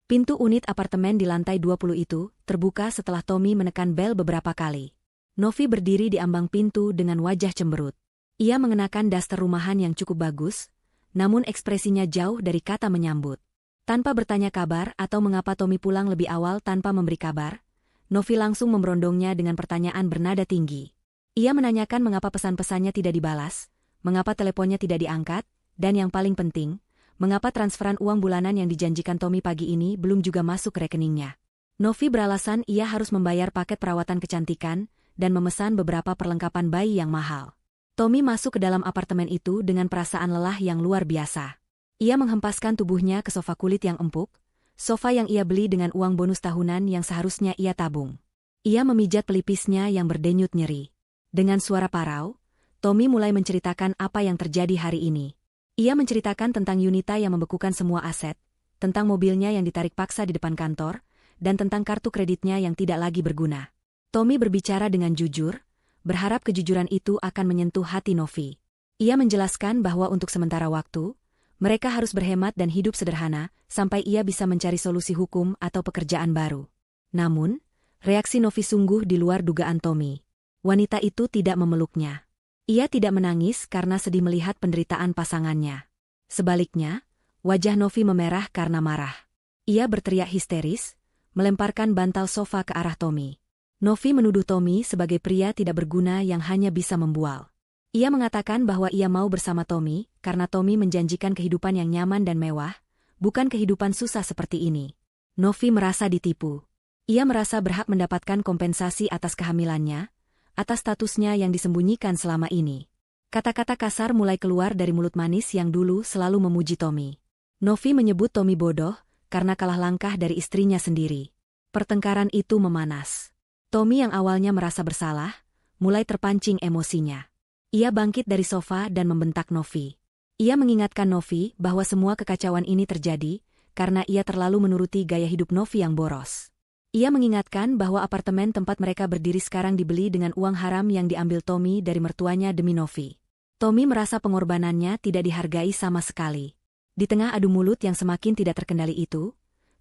Pintu unit apartemen di lantai 20 itu terbuka setelah Tommy menekan bel beberapa kali. Novi berdiri di ambang pintu dengan wajah cemberut. Ia mengenakan daster rumahan yang cukup bagus, namun ekspresinya jauh dari kata menyambut. Tanpa bertanya kabar atau mengapa Tommy pulang lebih awal tanpa memberi kabar, Novi langsung memberondongnya dengan pertanyaan bernada tinggi. Ia menanyakan mengapa pesan-pesannya tidak dibalas, mengapa teleponnya tidak diangkat, dan yang paling penting, mengapa transferan uang bulanan yang dijanjikan Tommy pagi ini belum juga masuk ke rekeningnya. Novi beralasan ia harus membayar paket perawatan kecantikan dan memesan beberapa perlengkapan bayi yang mahal. Tommy masuk ke dalam apartemen itu dengan perasaan lelah yang luar biasa. Ia menghempaskan tubuhnya ke sofa kulit yang empuk, sofa yang ia beli dengan uang bonus tahunan yang seharusnya ia tabung. Ia memijat pelipisnya yang berdenyut nyeri. Dengan suara parau, Tommy mulai menceritakan apa yang terjadi hari ini. Ia menceritakan tentang Yunita yang membekukan semua aset, tentang mobilnya yang ditarik paksa di depan kantor, dan tentang kartu kreditnya yang tidak lagi berguna. Tommy berbicara dengan jujur, berharap kejujuran itu akan menyentuh hati Novi. Ia menjelaskan bahwa untuk sementara waktu, mereka harus berhemat dan hidup sederhana, sampai ia bisa mencari solusi hukum atau pekerjaan baru. Namun, Reaksi Novi sungguh di luar dugaan Tommy. Wanita itu tidak memeluknya. Ia tidak menangis karena sedih melihat penderitaan pasangannya. Sebaliknya, wajah Novi memerah karena marah. Ia berteriak histeris, melemparkan bantal sofa ke arah Tommy. Novi menuduh Tommy sebagai pria tidak berguna yang hanya bisa membual. Ia mengatakan bahwa ia mau bersama Tommy karena Tommy menjanjikan kehidupan yang nyaman dan mewah, bukan kehidupan susah seperti ini. Novi merasa ditipu. Ia merasa berhak mendapatkan kompensasi atas kehamilannya, atas statusnya yang disembunyikan selama ini. Kata-kata kasar mulai keluar dari mulut manis yang dulu selalu memuji Tommy. Novi menyebut Tommy bodoh karena kalah langkah dari istrinya sendiri. Pertengkaran itu memanas. Tommy yang awalnya merasa bersalah, mulai terpancing emosinya. Ia bangkit dari sofa dan membentak Novi. Ia mengingatkan Novi bahwa semua kekacauan ini terjadi karena ia terlalu menuruti gaya hidup Novi yang boros. Ia mengingatkan bahwa apartemen tempat mereka berdiri sekarang dibeli dengan uang haram yang diambil Tommy dari mertuanya demi Novi. Tommy merasa pengorbanannya tidak dihargai sama sekali. Di tengah adu mulut yang semakin tidak terkendali itu,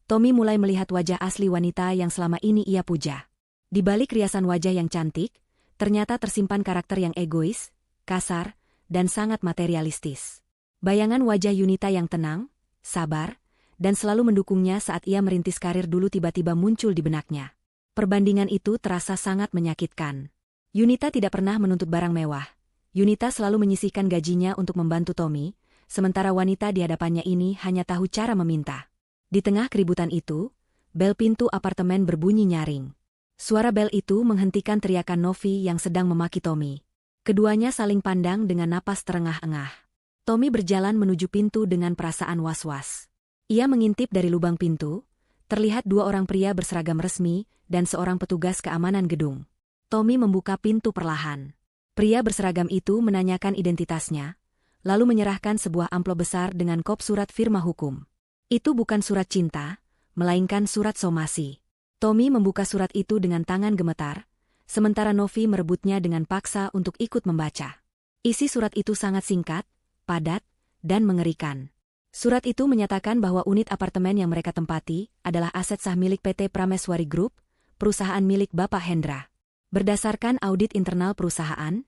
Tommy mulai melihat wajah asli wanita yang selama ini ia puja. Di balik riasan wajah yang cantik, ternyata tersimpan karakter yang egois, kasar, dan sangat materialistis. Bayangan wajah Yunita yang tenang, sabar, dan selalu mendukungnya saat ia merintis karir dulu tiba-tiba muncul di benaknya. Perbandingan itu terasa sangat menyakitkan. Yunita tidak pernah menuntut barang mewah. Yunita selalu menyisihkan gajinya untuk membantu Tommy, sementara wanita di hadapannya ini hanya tahu cara meminta. Di tengah keributan itu, bel pintu apartemen berbunyi nyaring. Suara bel itu menghentikan teriakan Novi yang sedang memaki Tommy. Keduanya saling pandang dengan napas terengah-engah. Tommy berjalan menuju pintu dengan perasaan was-was. Ia mengintip dari lubang pintu, terlihat dua orang pria berseragam resmi dan seorang petugas keamanan gedung. Tommy membuka pintu perlahan. Pria berseragam itu menanyakan identitasnya, lalu menyerahkan sebuah amplop besar dengan kop surat firma hukum. Itu bukan surat cinta, melainkan surat somasi. Tommy membuka surat itu dengan tangan gemetar, sementara Novi merebutnya dengan paksa untuk ikut membaca. Isi surat itu sangat singkat, padat, dan mengerikan. Surat itu menyatakan bahwa unit apartemen yang mereka tempati adalah aset sah milik PT Prameswari Group, perusahaan milik Bapak Hendra. Berdasarkan audit internal perusahaan,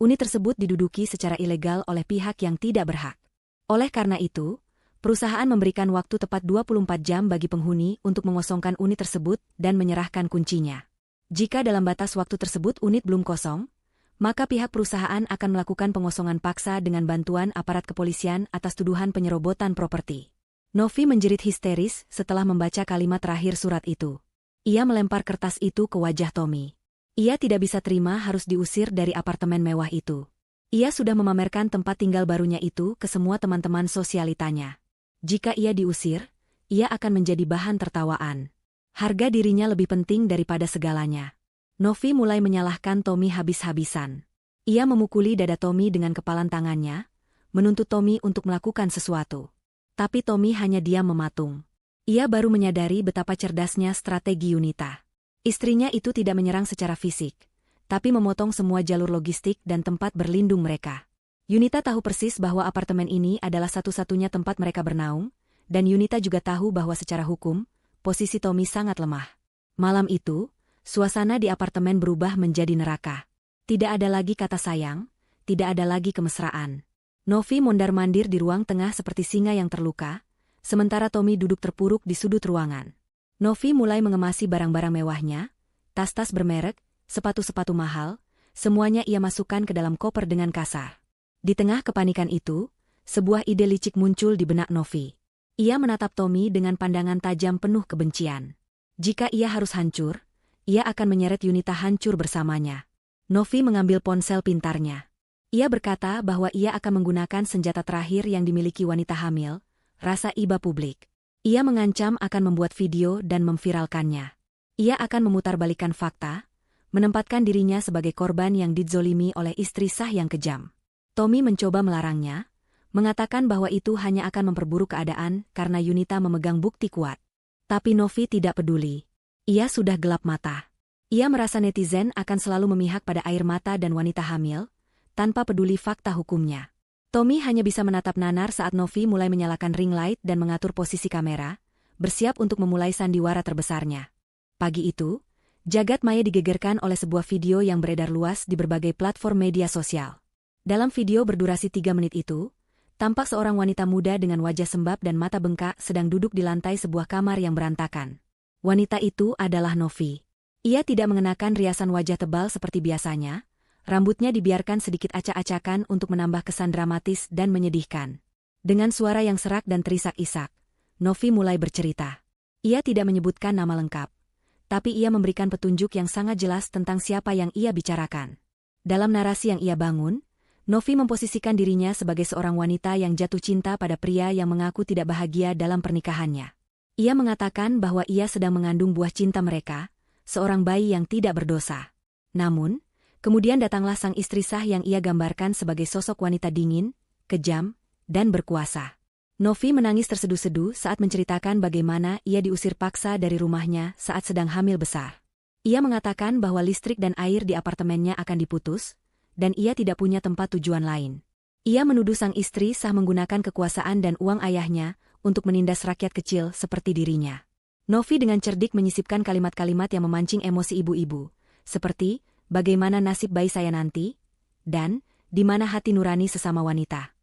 unit tersebut diduduki secara ilegal oleh pihak yang tidak berhak. Oleh karena itu, perusahaan memberikan waktu tepat 24 jam bagi penghuni untuk mengosongkan unit tersebut dan menyerahkan kuncinya. Jika dalam batas waktu tersebut unit belum kosong, maka pihak perusahaan akan melakukan pengosongan paksa dengan bantuan aparat kepolisian atas tuduhan penyerobotan properti. Novi menjerit histeris setelah membaca kalimat terakhir surat itu. Ia melempar kertas itu ke wajah Tommy. Ia tidak bisa terima harus diusir dari apartemen mewah itu. Ia sudah memamerkan tempat tinggal barunya itu ke semua teman-teman sosialitanya. Jika ia diusir, ia akan menjadi bahan tertawaan. Harga dirinya lebih penting daripada segalanya. Novi mulai menyalahkan Tommy habis-habisan. Ia memukuli dada Tommy dengan kepalan tangannya, menuntut Tommy untuk melakukan sesuatu. Tapi Tommy hanya diam mematung. Ia baru menyadari betapa cerdasnya strategi Yunita. Istrinya itu tidak menyerang secara fisik, tapi memotong semua jalur logistik dan tempat berlindung mereka. Yunita tahu persis bahwa apartemen ini adalah satu-satunya tempat mereka bernaung, dan Yunita juga tahu bahwa secara hukum, posisi Tommy sangat lemah. Malam itu, suasana di apartemen berubah menjadi neraka. Tidak ada lagi kata sayang, tidak ada lagi kemesraan. Novi mondar-mandir di ruang tengah seperti singa yang terluka, sementara Tommy duduk terpuruk di sudut ruangan. Novi mulai mengemasi barang-barang mewahnya, tas-tas bermerek, sepatu-sepatu mahal, semuanya ia masukkan ke dalam koper dengan kasar. Di tengah kepanikan itu, sebuah ide licik muncul di benak Novi. Ia menatap Tommy dengan pandangan tajam penuh kebencian. Jika ia harus hancur, ia akan menyeret Yunita hancur bersamanya. Novi mengambil ponsel pintarnya. Ia berkata bahwa ia akan menggunakan senjata terakhir yang dimiliki wanita hamil, rasa iba publik. Ia mengancam akan membuat video dan memviralkannya. Ia akan memutarbalikkan fakta, menempatkan dirinya sebagai korban yang dizolimi oleh istri sah yang kejam. Tommy mencoba melarangnya, mengatakan bahwa itu hanya akan memperburuk keadaan karena Yunita memegang bukti kuat. Tapi Novi tidak peduli. Ia sudah gelap mata. Ia merasa netizen akan selalu memihak pada air mata dan wanita hamil, tanpa peduli fakta hukumnya. Tommy hanya bisa menatap nanar saat Novi mulai menyalakan ring light dan mengatur posisi kamera, bersiap untuk memulai sandiwara terbesarnya. Pagi itu, Jagat maya digegerkan oleh sebuah video yang beredar luas di berbagai platform media sosial. Dalam video berdurasi 3 menit itu, tampak seorang wanita muda dengan wajah sembab dan mata bengkak sedang duduk di lantai sebuah kamar yang berantakan. Wanita itu adalah Novi. Ia tidak mengenakan riasan wajah tebal seperti biasanya, rambutnya dibiarkan sedikit acak-acakan untuk menambah kesan dramatis dan menyedihkan. Dengan suara yang serak dan terisak-isak, Novi mulai bercerita. Ia tidak menyebutkan nama lengkap, tapi ia memberikan petunjuk yang sangat jelas tentang siapa yang ia bicarakan. Dalam narasi yang ia bangun, Novi memposisikan dirinya sebagai seorang wanita yang jatuh cinta pada pria yang mengaku tidak bahagia dalam pernikahannya. Ia mengatakan bahwa ia sedang mengandung buah cinta mereka, seorang bayi yang tidak berdosa. Namun, kemudian datanglah sang istri sah yang ia gambarkan sebagai sosok wanita dingin, kejam, dan berkuasa. Novi menangis terseduh-seduh saat menceritakan bagaimana ia diusir paksa dari rumahnya saat sedang hamil besar. Ia mengatakan bahwa listrik dan air di apartemennya akan diputus, dan ia tidak punya tempat tujuan lain. Ia menuduh sang istri sah menggunakan kekuasaan dan uang ayahnya untuk menindas rakyat kecil seperti dirinya. Novi dengan cerdik menyisipkan kalimat-kalimat yang memancing emosi ibu-ibu, seperti, bagaimana nasib bayi saya nanti, dan, di mana hati nurani sesama wanita.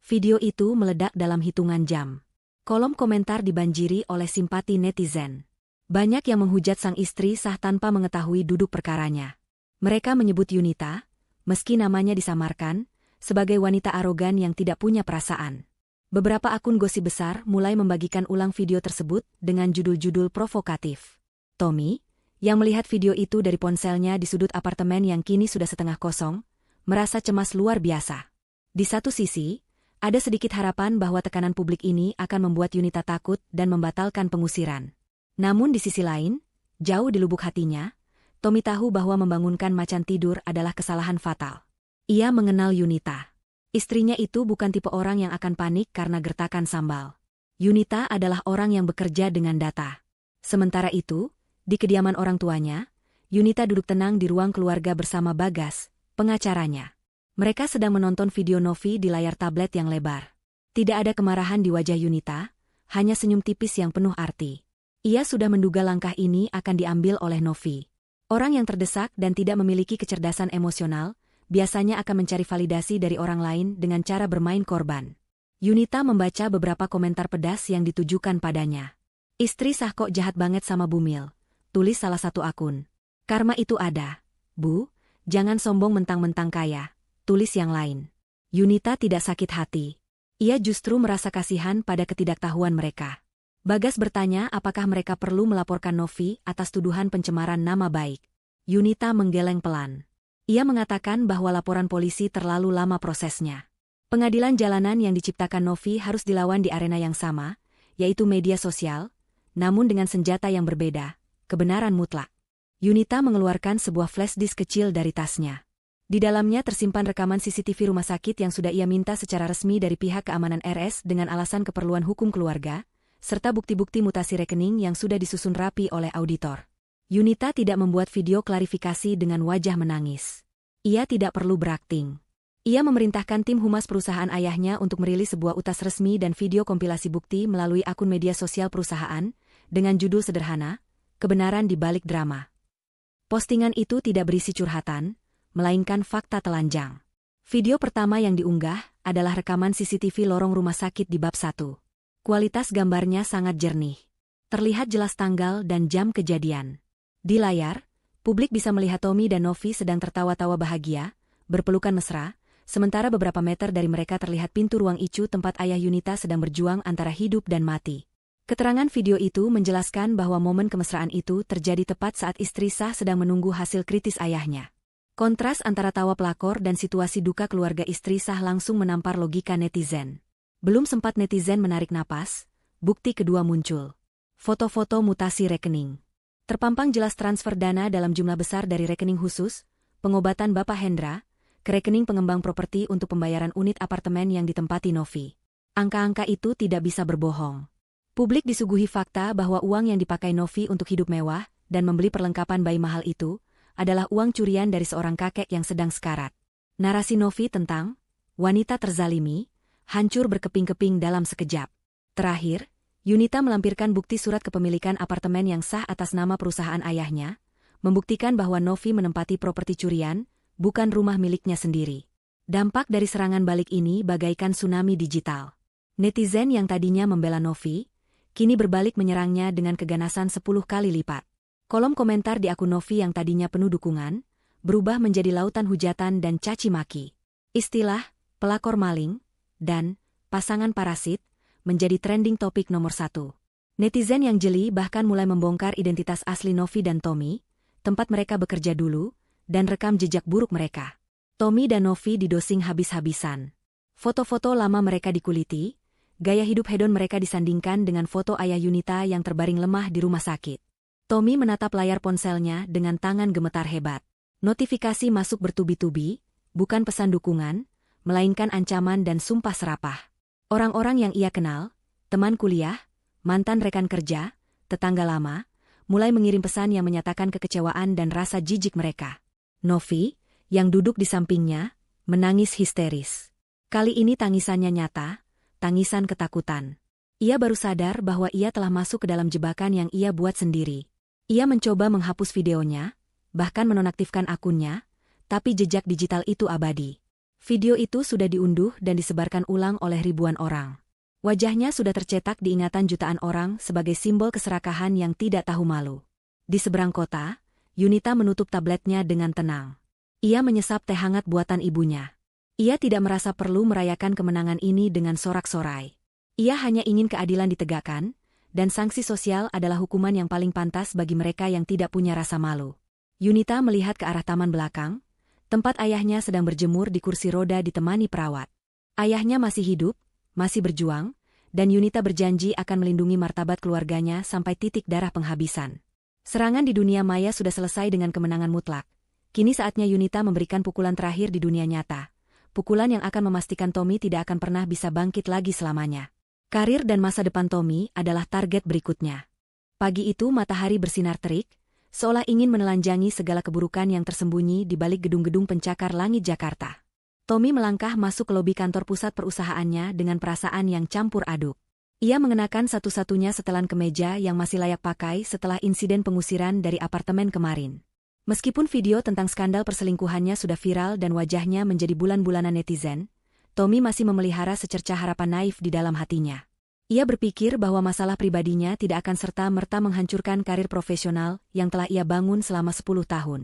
Video itu meledak dalam hitungan jam. Kolom komentar dibanjiri oleh simpati netizen. Banyak yang menghujat sang istri sah tanpa mengetahui duduk perkaranya. Mereka menyebut Yunita, meski namanya disamarkan, sebagai wanita arogan yang tidak punya perasaan. Beberapa akun gosip besar mulai membagikan ulang video tersebut dengan judul-judul provokatif. Tommy, yang melihat video itu dari ponselnya di sudut apartemen yang kini sudah setengah kosong, merasa cemas luar biasa. Di satu sisi, ada sedikit harapan bahwa tekanan publik ini akan membuat Yunita takut dan membatalkan pengusiran. Namun di sisi lain, jauh di lubuk hatinya, Tommy tahu bahwa membangunkan macan tidur adalah kesalahan fatal. Ia mengenal Yunita. Istrinya itu bukan tipe orang yang akan panik karena gertakan sambal. Yunita adalah orang yang bekerja dengan data. Sementara itu, di kediaman orang tuanya, Yunita duduk tenang di ruang keluarga bersama Bagas, pengacaranya. Mereka sedang menonton video Novi di layar tablet yang lebar. Tidak ada kemarahan di wajah Yunita, hanya senyum tipis yang penuh arti. Ia sudah menduga langkah ini akan diambil oleh Novi. Orang yang terdesak dan tidak memiliki kecerdasan emosional, biasanya akan mencari validasi dari orang lain dengan cara bermain korban. Yunita membaca beberapa komentar pedas yang ditujukan padanya. Istri sah kok jahat banget sama Bumil, tulis salah satu akun. Karma itu ada. Bu, jangan sombong mentang-mentang kaya, tulis yang lain. Yunita tidak sakit hati. Ia justru merasa kasihan pada ketidaktahuan mereka. Bagas bertanya apakah mereka perlu melaporkan Novi atas tuduhan pencemaran nama baik. Yunita menggeleng pelan. Ia mengatakan bahwa laporan polisi terlalu lama prosesnya. Pengadilan jalanan yang diciptakan Novi harus dilawan di arena yang sama, yaitu media sosial, namun dengan senjata yang berbeda, kebenaran mutlak. Yunita mengeluarkan sebuah flash disk kecil dari tasnya. Di dalamnya tersimpan rekaman CCTV rumah sakit yang sudah ia minta secara resmi dari pihak keamanan RS dengan alasan keperluan hukum keluarga, serta bukti-bukti mutasi rekening yang sudah disusun rapi oleh auditor. Yunita tidak membuat video klarifikasi dengan wajah menangis. Ia tidak perlu berakting. Ia memerintahkan tim humas perusahaan ayahnya untuk merilis sebuah utas resmi dan video kompilasi bukti melalui akun media sosial perusahaan, dengan judul sederhana, Kebenaran di Balik Drama. Postingan itu tidak berisi curhatan, melainkan fakta telanjang. Video pertama yang diunggah adalah rekaman CCTV lorong rumah sakit di bab 1. Kualitas gambarnya sangat jernih. Terlihat jelas tanggal dan jam kejadian. Di layar, publik bisa melihat Tommy dan Novi sedang tertawa-tawa bahagia, berpelukan mesra, sementara beberapa meter dari mereka terlihat pintu ruang ICU tempat ayah Yunita sedang berjuang antara hidup dan mati. Keterangan video itu menjelaskan bahwa momen kemesraan itu terjadi tepat saat istri sah sedang menunggu hasil kritis ayahnya. Kontras antara tawa pelakor dan situasi duka keluarga istri sah langsung menampar logika netizen. Belum sempat netizen menarik napas, bukti kedua muncul. Foto-foto mutasi rekening. Terpampang jelas transfer dana dalam jumlah besar dari rekening khusus, pengobatan Bapak Hendra, ke rekening pengembang properti untuk pembayaran unit apartemen yang ditempati Novi. Angka-angka itu tidak bisa berbohong. Publik disuguhi fakta bahwa uang yang dipakai Novi untuk hidup mewah dan membeli perlengkapan bayi mahal itu adalah uang curian dari seorang kakek yang sedang sekarat. Narasi Novi tentang wanita terzalimi hancur berkeping-keping dalam sekejap. Terakhir, Yunita melampirkan bukti surat kepemilikan apartemen yang sah atas nama perusahaan ayahnya, membuktikan bahwa Novi menempati properti curian, bukan rumah miliknya sendiri. Dampak dari serangan balik ini bagaikan tsunami digital. Netizen yang tadinya membela Novi, kini berbalik menyerangnya dengan keganasan 10 kali lipat. Kolom komentar di akun Novi yang tadinya penuh dukungan, berubah menjadi lautan hujatan dan caci maki. Istilah, pelakor maling, dan pasangan parasit, menjadi trending topik nomor 1. Netizen yang jeli bahkan mulai membongkar identitas asli Novi dan Tommy, tempat mereka bekerja dulu, dan rekam jejak buruk mereka. Tommy dan Novi didosing habis-habisan. Foto-foto lama mereka dikuliti, gaya hidup hedon mereka disandingkan dengan foto ayah Yunita yang terbaring lemah di rumah sakit. Tommy menatap layar ponselnya dengan tangan gemetar hebat. Notifikasi masuk bertubi-tubi, bukan pesan dukungan, melainkan ancaman dan sumpah serapah. Orang-orang yang ia kenal, teman kuliah, mantan rekan kerja, tetangga lama, mulai mengirim pesan yang menyatakan kekecewaan dan rasa jijik mereka. Novi, yang duduk di sampingnya, menangis histeris. Kali ini tangisannya nyata, tangisan ketakutan. Ia baru sadar bahwa ia telah masuk ke dalam jebakan yang ia buat sendiri. Ia mencoba menghapus videonya, bahkan menonaktifkan akunnya, tapi jejak digital itu abadi. Video itu sudah diunduh dan disebarkan ulang oleh ribuan orang. Wajahnya sudah tercetak di ingatan jutaan orang sebagai simbol keserakahan yang tidak tahu malu. Di seberang kota, Yunita menutup tabletnya dengan tenang. Ia menyesap teh hangat buatan ibunya. Ia tidak merasa perlu merayakan kemenangan ini dengan sorak-sorai. Ia hanya ingin keadilan ditegakkan, dan sanksi sosial adalah hukuman yang paling pantas bagi mereka yang tidak punya rasa malu. Yunita melihat ke arah taman belakang, tempat ayahnya sedang berjemur di kursi roda ditemani perawat. Ayahnya masih hidup, masih berjuang, dan Yunita berjanji akan melindungi martabat keluarganya sampai titik darah penghabisan. Serangan di dunia maya sudah selesai dengan kemenangan mutlak. Kini saatnya Yunita memberikan pukulan terakhir di dunia nyata. Pukulan yang akan memastikan Tommy tidak akan pernah bisa bangkit lagi selamanya. Karir dan masa depan Tommy adalah target berikutnya. Pagi itu matahari bersinar terik, seolah ingin menelanjangi segala keburukan yang tersembunyi di balik gedung-gedung pencakar langit Jakarta. Tommy melangkah masuk ke lobi kantor pusat perusahaannya dengan perasaan yang campur aduk. Ia mengenakan satu-satunya setelan kemeja yang masih layak pakai setelah insiden pengusiran dari apartemen kemarin. Meskipun video tentang skandal perselingkuhannya sudah viral dan wajahnya menjadi bulan-bulanan netizen, Tommy masih memelihara secercah harapan naif di dalam hatinya. Ia berpikir bahwa masalah pribadinya tidak akan serta-merta menghancurkan karir profesional yang telah ia bangun selama 10 tahun.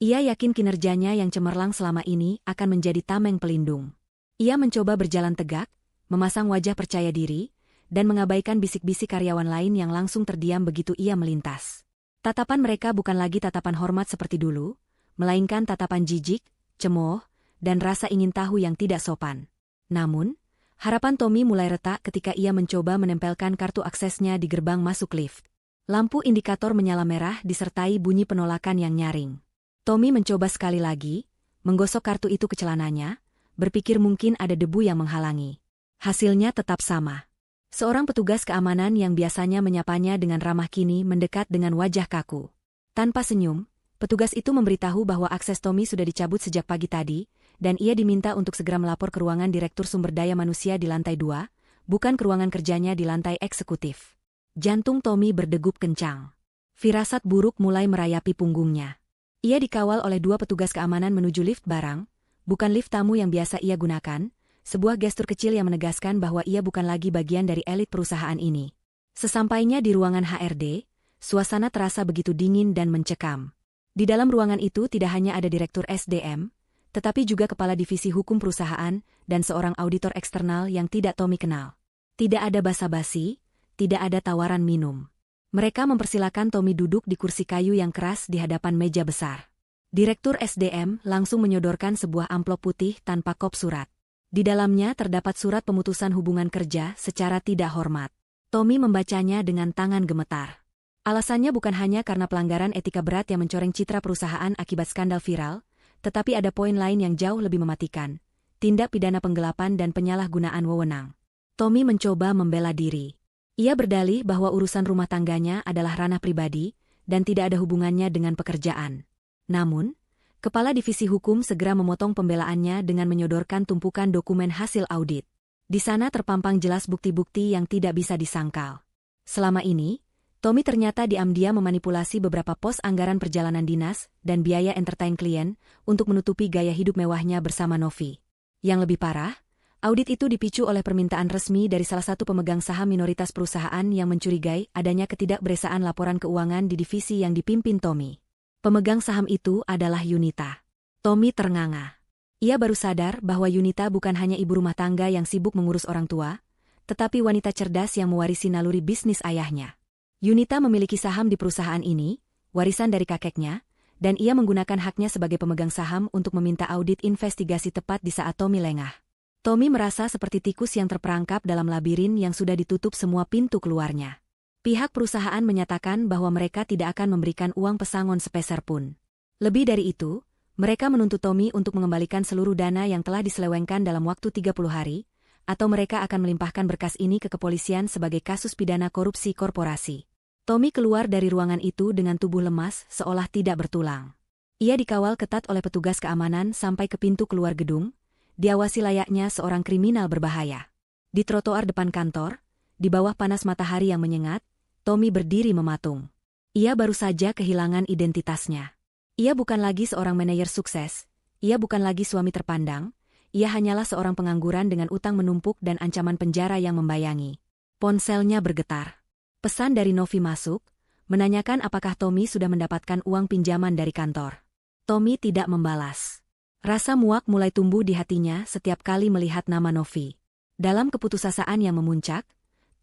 Ia yakin kinerjanya yang cemerlang selama ini akan menjadi tameng pelindung. Ia mencoba berjalan tegak, memasang wajah percaya diri, dan mengabaikan bisik-bisik karyawan lain yang langsung terdiam begitu ia melintas. Tatapan mereka bukan lagi tatapan hormat seperti dulu, melainkan tatapan jijik, cemooh, dan rasa ingin tahu yang tidak sopan. Namun, harapan Tommy mulai retak ketika ia mencoba menempelkan kartu aksesnya di gerbang masuk lift. Lampu indikator menyala merah disertai bunyi penolakan yang nyaring. Tommy mencoba sekali lagi, menggosok kartu itu ke celananya, berpikir mungkin ada debu yang menghalangi. Hasilnya tetap sama. Seorang petugas keamanan yang biasanya menyapanya dengan ramah kini mendekat dengan wajah kaku. Tanpa senyum, petugas itu memberitahu bahwa akses Tommy sudah dicabut sejak pagi tadi, dan ia diminta untuk segera melapor ke ruangan Direktur Sumber Daya Manusia di lantai 2, bukan ke ruangan kerjanya di lantai eksekutif. Jantung Tommy berdegup kencang. Firasat buruk mulai merayapi punggungnya. Ia dikawal oleh 2 petugas keamanan menuju lift barang, bukan lift tamu yang biasa ia gunakan, sebuah gestur kecil yang menegaskan bahwa ia bukan lagi bagian dari elit perusahaan ini. Sesampainya di ruangan HRD, suasana terasa begitu dingin dan mencekam. Di dalam ruangan itu tidak hanya ada Direktur SDM, tetapi juga Kepala Divisi Hukum Perusahaan dan seorang auditor eksternal yang tidak Tommy kenal. Tidak ada basa-basi, tidak ada tawaran minum. Mereka mempersilakan Tommy duduk di kursi kayu yang keras di hadapan meja besar. Direktur SDM langsung menyodorkan sebuah amplop putih tanpa kop surat. Di dalamnya terdapat surat pemutusan hubungan kerja secara tidak hormat. Tommy membacanya dengan tangan gemetar. Alasannya bukan hanya karena pelanggaran etika berat yang mencoreng citra perusahaan akibat skandal viral, tetapi ada poin lain yang jauh lebih mematikan, tindak pidana penggelapan dan penyalahgunaan wewenang. Tommy mencoba membela diri. Ia berdalih bahwa urusan rumah tangganya adalah ranah pribadi dan tidak ada hubungannya dengan pekerjaan. Namun, Kepala Divisi Hukum segera memotong pembelaannya dengan menyodorkan tumpukan dokumen hasil audit. Di sana terpampang jelas bukti-bukti yang tidak bisa disangkal. Selama ini, Tommy ternyata diam-diam memanipulasi beberapa pos anggaran perjalanan dinas dan biaya entertain klien untuk menutupi gaya hidup mewahnya bersama Novi. Yang lebih parah, audit itu dipicu oleh permintaan resmi dari salah satu pemegang saham minoritas perusahaan yang mencurigai adanya ketidakberesaan laporan keuangan di divisi yang dipimpin Tommy. Pemegang saham itu adalah Yunita. Tommy ternganga. Ia baru sadar bahwa Yunita bukan hanya ibu rumah tangga yang sibuk mengurus orang tua, tetapi wanita cerdas yang mewarisi naluri bisnis ayahnya. Yunita memiliki saham di perusahaan ini, warisan dari kakeknya, dan ia menggunakan haknya sebagai pemegang saham untuk meminta audit investigasi tepat di saat Tommy lengah. Tommy merasa seperti tikus yang terperangkap dalam labirin yang sudah ditutup semua pintu keluarnya. Pihak perusahaan menyatakan bahwa mereka tidak akan memberikan uang pesangon sepeser pun. Lebih dari itu, mereka menuntut Tommy untuk mengembalikan seluruh dana yang telah diselewengkan dalam waktu 30 hari, atau mereka akan melimpahkan berkas ini ke kepolisian sebagai kasus pidana korupsi korporasi. Tommy keluar dari ruangan itu dengan tubuh lemas seolah tidak bertulang. Ia dikawal ketat oleh petugas keamanan sampai ke pintu keluar gedung, diawasi layaknya seorang kriminal berbahaya. Di trotoar depan kantor, di bawah panas matahari yang menyengat, Tommy berdiri mematung. Ia baru saja kehilangan identitasnya. Ia bukan lagi seorang manajer sukses, ia bukan lagi suami terpandang, ia hanyalah seorang pengangguran dengan utang menumpuk dan ancaman penjara yang membayangi. Ponselnya bergetar. Pesan dari Novi masuk, menanyakan apakah Tommy sudah mendapatkan uang pinjaman dari kantor. Tommy tidak membalas. Rasa muak mulai tumbuh di hatinya setiap kali melihat nama Novi. Dalam keputusasaan yang memuncak,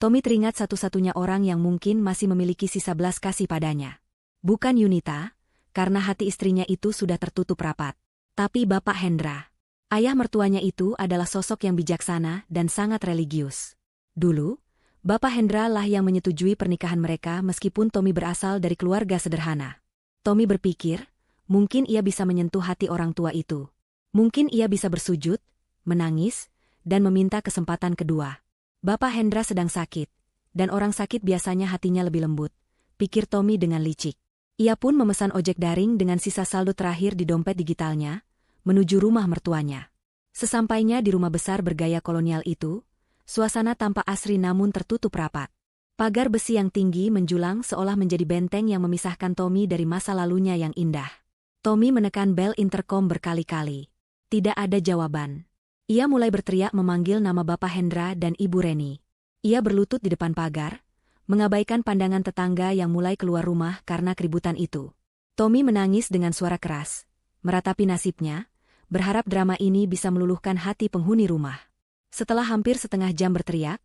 Tommy teringat satu-satunya orang yang mungkin masih memiliki sisa belas kasih padanya. Bukan Yunita, karena hati istrinya itu sudah tertutup rapat. Tapi Bapak Hendra. Ayah mertuanya itu adalah sosok yang bijaksana dan sangat religius. Dulu, Bapak Hendra lah yang menyetujui pernikahan mereka meskipun Tommy berasal dari keluarga sederhana. Tommy berpikir, mungkin ia bisa menyentuh hati orang tua itu. Mungkin ia bisa bersujud, menangis, dan meminta kesempatan kedua. Bapak Hendra sedang sakit, dan orang sakit biasanya hatinya lebih lembut, pikir Tommy dengan licik. Ia pun memesan ojek daring dengan sisa saldo terakhir di dompet digitalnya, menuju rumah mertuanya. Sesampainya di rumah besar bergaya kolonial itu, suasana tampak asri namun tertutup rapat. Pagar besi yang tinggi menjulang seolah menjadi benteng yang memisahkan Tommy dari masa lalunya yang indah. Tommy menekan bel interkom berkali-kali. Tidak ada jawaban. Ia mulai berteriak memanggil nama Bapak Hendra dan Ibu Reni. Ia berlutut di depan pagar, mengabaikan pandangan tetangga yang mulai keluar rumah karena keributan itu. Tommy menangis dengan suara keras, meratapi nasibnya, berharap drama ini bisa meluluhkan hati penghuni rumah. Setelah hampir setengah jam berteriak,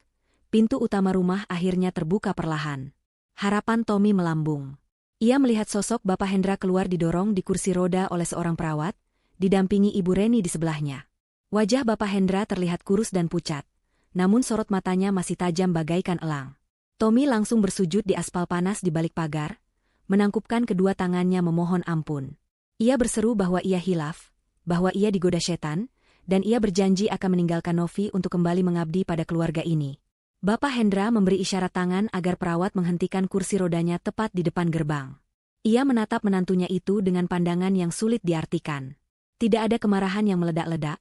pintu utama rumah akhirnya terbuka perlahan. Harapan Tommy melambung. Ia melihat sosok Bapak Hendra keluar didorong di kursi roda oleh seorang perawat, didampingi Ibu Reni di sebelahnya. Wajah Bapak Hendra terlihat kurus dan pucat, namun sorot matanya masih tajam bagaikan elang. Tommy langsung bersujud di aspal panas di balik pagar, menangkupkan kedua tangannya memohon ampun. Ia berseru bahwa ia hilaf, bahwa ia digoda setan, dan ia berjanji akan meninggalkan Novi untuk kembali mengabdi pada keluarga ini. Bapak Hendra memberi isyarat tangan agar perawat menghentikan kursi rodanya tepat di depan gerbang. Ia menatap menantunya itu dengan pandangan yang sulit diartikan. Tidak ada kemarahan yang meledak-ledak,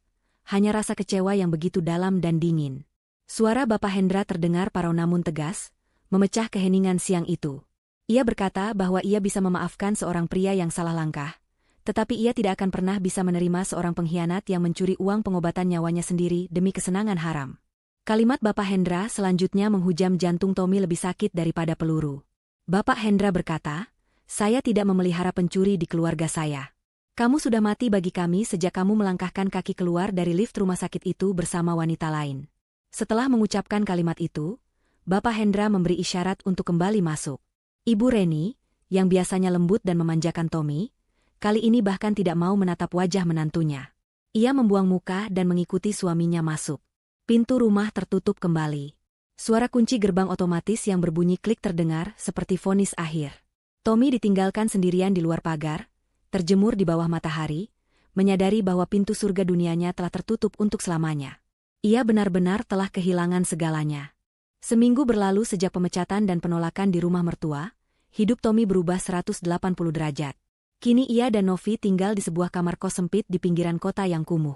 hanya rasa kecewa yang begitu dalam dan dingin. Suara Bapak Hendra terdengar parau namun tegas, memecah keheningan siang itu. Ia berkata bahwa ia bisa memaafkan seorang pria yang salah langkah, tetapi ia tidak akan pernah bisa menerima seorang pengkhianat yang mencuri uang pengobatan nyawanya sendiri demi kesenangan haram. Kalimat Bapak Hendra selanjutnya menghujam jantung Tommy lebih sakit daripada peluru. Bapak Hendra berkata, "Saya tidak memelihara pencuri di keluarga saya. Kamu sudah mati bagi kami sejak kamu melangkahkan kaki keluar dari lift rumah sakit itu bersama wanita lain." Setelah mengucapkan kalimat itu, Bapak Hendra memberi isyarat untuk kembali masuk. Ibu Reni, yang biasanya lembut dan memanjakan Tommy, kali ini bahkan tidak mau menatap wajah menantunya. Ia membuang muka dan mengikuti suaminya masuk. Pintu rumah tertutup kembali. Suara kunci gerbang otomatis yang berbunyi klik terdengar seperti vonis akhir. Tommy ditinggalkan sendirian di luar pagar, terjemur di bawah matahari, menyadari bahwa pintu surga dunianya telah tertutup untuk selamanya. Ia benar-benar telah kehilangan segalanya. Seminggu berlalu sejak pemecatan dan penolakan di rumah mertua, hidup Tommy berubah 180 derajat. Kini ia dan Novi tinggal di sebuah kamar kos sempit di pinggiran kota yang kumuh.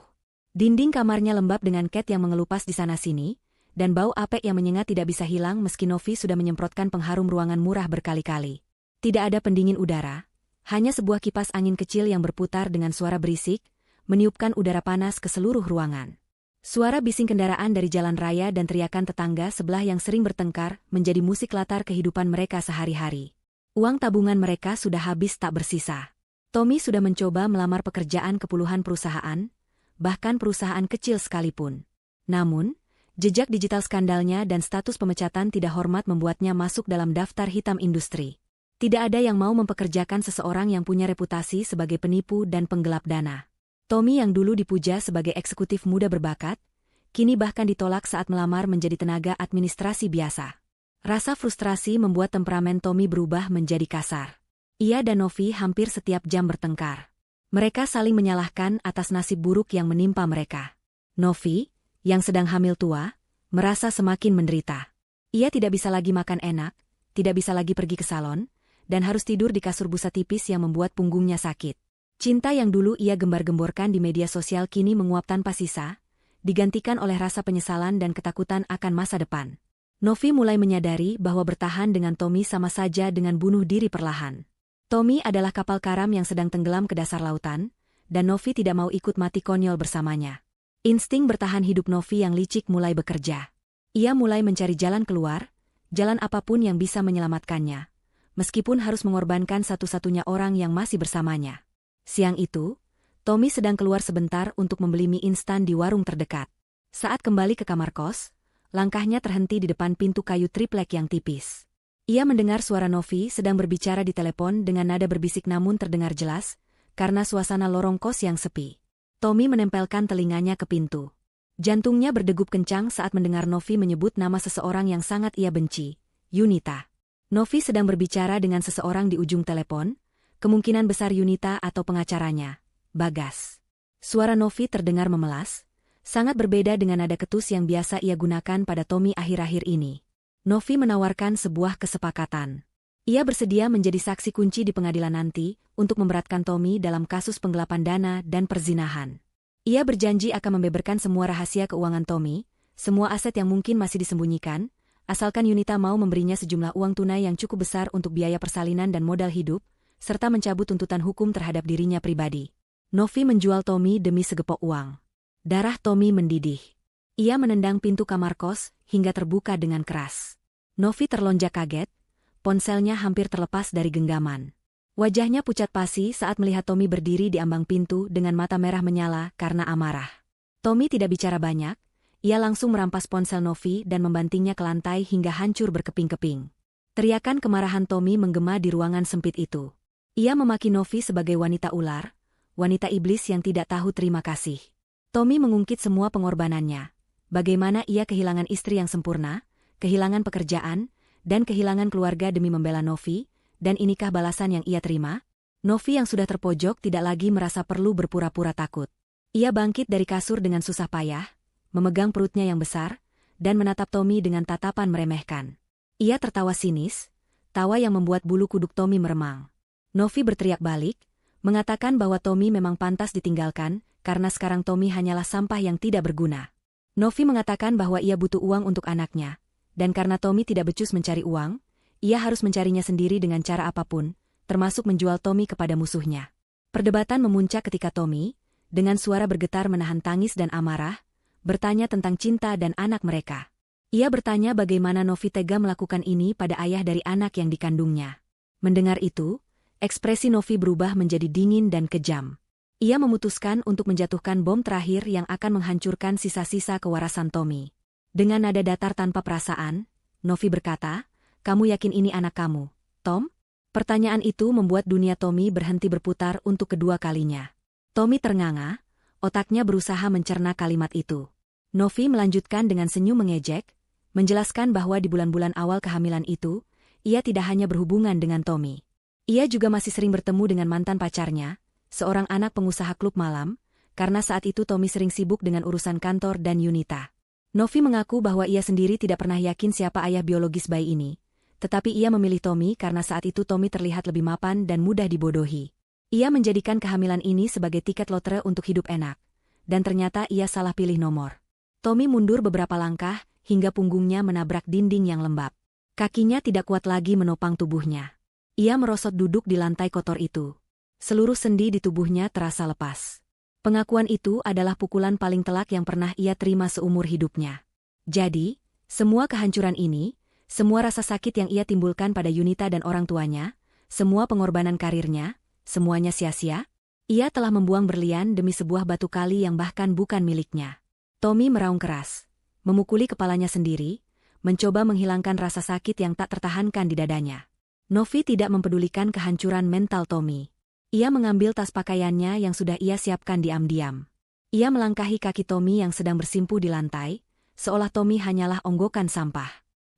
Dinding kamarnya lembab dengan cat yang mengelupas di sana-sini, dan bau apek yang menyengat tidak bisa hilang meski Novi sudah menyemprotkan pengharum ruangan murah berkali-kali. Tidak ada pendingin udara, hanya sebuah kipas angin kecil yang berputar dengan suara berisik, meniupkan udara panas ke seluruh ruangan. Suara bising kendaraan dari jalan raya dan teriakan tetangga sebelah yang sering bertengkar menjadi musik latar kehidupan mereka sehari-hari. Uang tabungan mereka sudah habis tak bersisa. Tommy sudah mencoba melamar pekerjaan ke puluhan perusahaan, bahkan perusahaan kecil sekalipun. Namun, jejak digital skandalnya dan status pemecatan tidak hormat membuatnya masuk dalam daftar hitam industri. Tidak ada yang mau mempekerjakan seseorang yang punya reputasi sebagai penipu dan penggelap dana. Tommy yang dulu dipuja sebagai eksekutif muda berbakat, kini bahkan ditolak saat melamar menjadi tenaga administrasi biasa. Rasa frustrasi membuat temperamen Tommy berubah menjadi kasar. Ia dan Novi hampir setiap jam bertengkar. Mereka saling menyalahkan atas nasib buruk yang menimpa mereka. Novi, yang sedang hamil tua, merasa semakin menderita. Ia tidak bisa lagi makan enak, tidak bisa lagi pergi ke salon, dan harus tidur di kasur busa tipis yang membuat punggungnya sakit. Cinta yang dulu ia gembar-gemborkan di media sosial kini menguap tanpa sisa, digantikan oleh rasa penyesalan dan ketakutan akan masa depan. Novi mulai menyadari bahwa bertahan dengan Tommy sama saja dengan bunuh diri perlahan. Tommy adalah kapal karam yang sedang tenggelam ke dasar lautan, dan Novi tidak mau ikut mati konyol bersamanya. Insting bertahan hidup Novi yang licik mulai bekerja. Ia mulai mencari jalan keluar, jalan apapun yang bisa menyelamatkannya, meskipun harus mengorbankan satu-satunya orang yang masih bersamanya. Siang itu, Tommy sedang keluar sebentar untuk membeli mie instan di warung terdekat. Saat kembali ke kamar kos, langkahnya terhenti di depan pintu kayu triplek yang tipis. Ia mendengar suara Novi sedang berbicara di telepon dengan nada berbisik namun terdengar jelas, karena suasana lorong kos yang sepi. Tommy menempelkan telinganya ke pintu. Jantungnya berdegup kencang saat mendengar Novi menyebut nama seseorang yang sangat ia benci, Yunita. Novi sedang berbicara dengan seseorang di ujung telepon, kemungkinan besar Yunita atau pengacaranya, Bagas. Suara Novi terdengar memelas, sangat berbeda dengan nada ketus yang biasa ia gunakan pada Tommy akhir-akhir ini. Novi menawarkan sebuah kesepakatan. Ia bersedia menjadi saksi kunci di pengadilan nanti untuk memberatkan Tommy dalam kasus penggelapan dana dan perzinahan. Ia berjanji akan membeberkan semua rahasia keuangan Tommy, semua aset yang mungkin masih disembunyikan, asalkan Yunita mau memberinya sejumlah uang tunai yang cukup besar untuk biaya persalinan dan modal hidup, serta mencabut tuntutan hukum terhadap dirinya pribadi. Novi menjual Tommy demi segepok uang. Darah Tommy mendidih. Ia menendang pintu kamar kos hingga terbuka dengan keras. Novi terlonjak kaget, ponselnya hampir terlepas dari genggaman. Wajahnya pucat pasi saat melihat Tommy berdiri di ambang pintu dengan mata merah menyala karena amarah. Tommy tidak bicara banyak, ia langsung merampas ponsel Novi dan membantingnya ke lantai hingga hancur berkeping-keping. Teriakan kemarahan Tommy menggema di ruangan sempit itu. Ia memaki Novi sebagai wanita ular, wanita iblis yang tidak tahu terima kasih. Tommy mengungkit semua pengorbanannya. Bagaimana ia kehilangan istri yang sempurna, kehilangan pekerjaan, dan kehilangan keluarga demi membela Novi, dan inikah balasan yang ia terima? Novi yang sudah terpojok tidak lagi merasa perlu berpura-pura takut. Ia bangkit dari kasur dengan susah payah, memegang perutnya yang besar, dan menatap Tommy dengan tatapan meremehkan. Ia tertawa sinis, tawa yang membuat bulu kuduk Tommy meremang. Novi berteriak balik, mengatakan bahwa Tommy memang pantas ditinggalkan, karena sekarang Tommy hanyalah sampah yang tidak berguna. Novi mengatakan bahwa ia butuh uang untuk anaknya, dan karena Tommy tidak becus mencari uang, ia harus mencarinya sendiri dengan cara apapun, termasuk menjual Tommy kepada musuhnya. Perdebatan memuncak ketika Tommy, dengan suara bergetar menahan tangis dan amarah, bertanya tentang cinta dan anak mereka. Ia bertanya bagaimana Novi tega melakukan ini pada ayah dari anak yang dikandungnya. Mendengar itu, ekspresi Novi berubah menjadi dingin dan kejam. Ia memutuskan untuk menjatuhkan bom terakhir yang akan menghancurkan sisa-sisa kewarasan Tommy. Dengan nada datar tanpa perasaan, Novi berkata, "Kamu yakin ini anak kamu, Tom?" Pertanyaan itu membuat dunia Tommy berhenti berputar untuk kedua kalinya. Tommy ternganga, otaknya berusaha mencerna kalimat itu. Novi melanjutkan dengan senyum mengejek, menjelaskan bahwa di bulan-bulan awal kehamilan itu, ia tidak hanya berhubungan dengan Tommy. Ia juga masih sering bertemu dengan mantan pacarnya, seorang anak pengusaha klub malam, karena saat itu Tommy sering sibuk dengan urusan kantor dan Yunita. Novi mengaku bahwa ia sendiri tidak pernah yakin siapa ayah biologis bayi ini, tetapi ia memilih Tommy karena saat itu Tommy terlihat lebih mapan dan mudah dibodohi. Ia menjadikan kehamilan ini sebagai tiket lotre untuk hidup enak, dan ternyata ia salah pilih nomor. Tommy mundur beberapa langkah, hingga punggungnya menabrak dinding yang lembab. Kakinya tidak kuat lagi menopang tubuhnya. Ia merosot duduk di lantai kotor itu. Seluruh sendi di tubuhnya terasa lepas. Pengakuan itu adalah pukulan paling telak yang pernah ia terima seumur hidupnya. Jadi, semua kehancuran ini, semua rasa sakit yang ia timbulkan pada Yunita dan orang tuanya, semua pengorbanan karirnya, semuanya sia-sia. Ia telah membuang berlian demi sebuah batu kali yang bahkan bukan miliknya. Tommy meraung keras, memukuli kepalanya sendiri, mencoba menghilangkan rasa sakit yang tak tertahankan di dadanya. Novi tidak mempedulikan kehancuran mental Tommy. Ia mengambil tas pakaiannya yang sudah ia siapkan diam-diam. Ia melangkahi kaki Tommy yang sedang bersimpuh di lantai, seolah Tommy hanyalah onggokan sampah.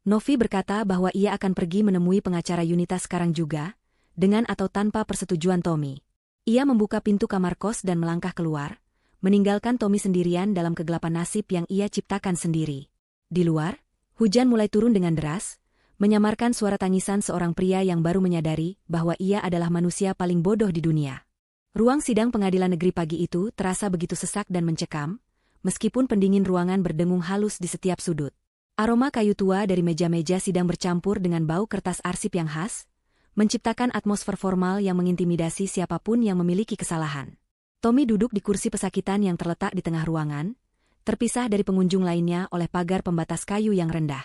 Novi berkata bahwa ia akan pergi menemui pengacara Yunita sekarang juga, dengan atau tanpa persetujuan Tommy. Ia membuka pintu kamar kos dan melangkah keluar, meninggalkan Tommy sendirian dalam kegelapan nasib yang ia ciptakan sendiri. Di luar, hujan mulai turun dengan deras, menyamarkan suara tangisan seorang pria yang baru menyadari bahwa ia adalah manusia paling bodoh di dunia. Ruang sidang pengadilan negeri pagi itu terasa begitu sesak dan mencekam, meskipun pendingin ruangan berdengung halus di setiap sudut. Aroma kayu tua dari meja-meja sidang bercampur dengan bau kertas arsip yang khas, menciptakan atmosfer formal yang mengintimidasi siapapun yang memiliki kesalahan. Tommy duduk di kursi pesakitan yang terletak di tengah ruangan, terpisah dari pengunjung lainnya oleh pagar pembatas kayu yang rendah.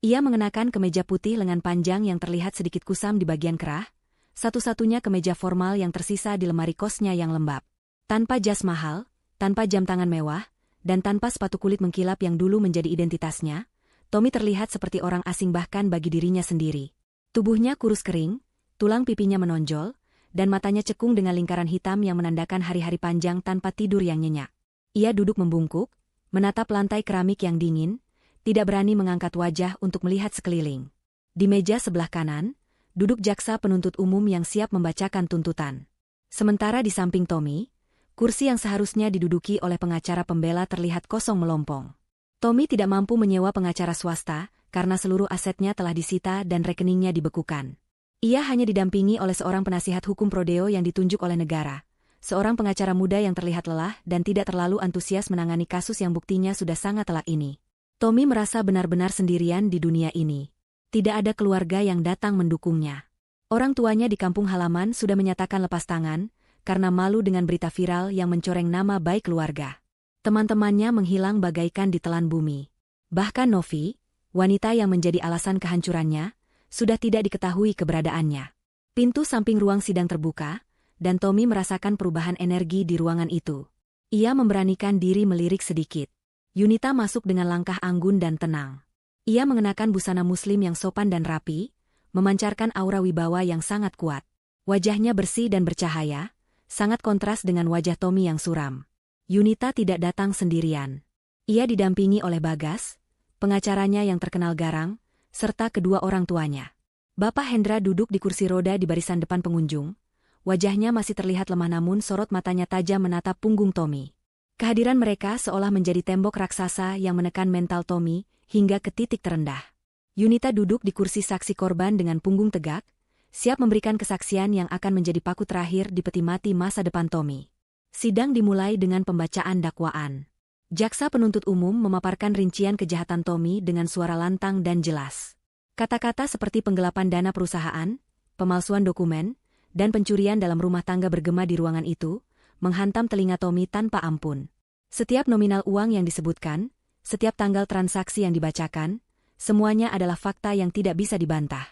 Ia mengenakan kemeja putih lengan panjang yang terlihat sedikit kusam di bagian kerah, satu-satunya kemeja formal yang tersisa di lemari kosnya yang lembab. Tanpa jas mahal, tanpa jam tangan mewah, dan tanpa sepatu kulit mengkilap yang dulu menjadi identitasnya, Tommy terlihat seperti orang asing bahkan bagi dirinya sendiri. Tubuhnya kurus kering, tulang pipinya menonjol, dan matanya cekung dengan lingkaran hitam yang menandakan hari-hari panjang tanpa tidur yang nyenyak. Ia duduk membungkuk, menatap lantai keramik yang dingin, tidak berani mengangkat wajah untuk melihat sekeliling. Di meja sebelah kanan, duduk jaksa penuntut umum yang siap membacakan tuntutan. Sementara di samping Tommy, kursi yang seharusnya diduduki oleh pengacara pembela terlihat kosong melompong. Tommy tidak mampu menyewa pengacara swasta, karena seluruh asetnya telah disita dan rekeningnya dibekukan. Ia hanya didampingi oleh seorang penasihat hukum prodeo yang ditunjuk oleh negara, seorang pengacara muda yang terlihat lelah dan tidak terlalu antusias menangani kasus yang buktinya sudah sangat telak ini. Tommy merasa benar-benar sendirian di dunia ini. Tidak ada keluarga yang datang mendukungnya. Orang tuanya di kampung halaman sudah menyatakan lepas tangan, karena malu dengan berita viral yang mencoreng nama baik keluarga. Teman-temannya menghilang bagaikan ditelan bumi. Bahkan Novi, wanita yang menjadi alasan kehancurannya, sudah tidak diketahui keberadaannya. Pintu samping ruang sidang terbuka, dan Tommy merasakan perubahan energi di ruangan itu. Ia memberanikan diri melirik sedikit. Yunita masuk dengan langkah anggun dan tenang. Ia mengenakan busana muslim yang sopan dan rapi, memancarkan aura wibawa yang sangat kuat. Wajahnya bersih dan bercahaya, sangat kontras dengan wajah Tommy yang suram. Yunita tidak datang sendirian. Ia didampingi oleh Bagas, pengacaranya yang terkenal garang, serta kedua orang tuanya. Bapak Hendra duduk di kursi roda di barisan depan pengunjung. Wajahnya masih terlihat lemah namun sorot matanya tajam menatap punggung Tommy. Kehadiran mereka seolah menjadi tembok raksasa yang menekan mental Tommy hingga ke titik terendah. Yunita duduk di kursi saksi korban dengan punggung tegak, siap memberikan kesaksian yang akan menjadi paku terakhir di peti mati masa depan Tommy. Sidang dimulai dengan pembacaan dakwaan. Jaksa penuntut umum memaparkan rincian kejahatan Tommy dengan suara lantang dan jelas. Kata-kata seperti penggelapan dana perusahaan, pemalsuan dokumen, dan pencurian dalam rumah tangga bergema di ruangan itu, menghantam telinga Tommy tanpa ampun. Setiap nominal uang yang disebutkan, setiap tanggal transaksi yang dibacakan, semuanya adalah fakta yang tidak bisa dibantah.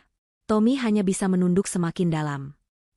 Tommy hanya bisa menunduk semakin dalam.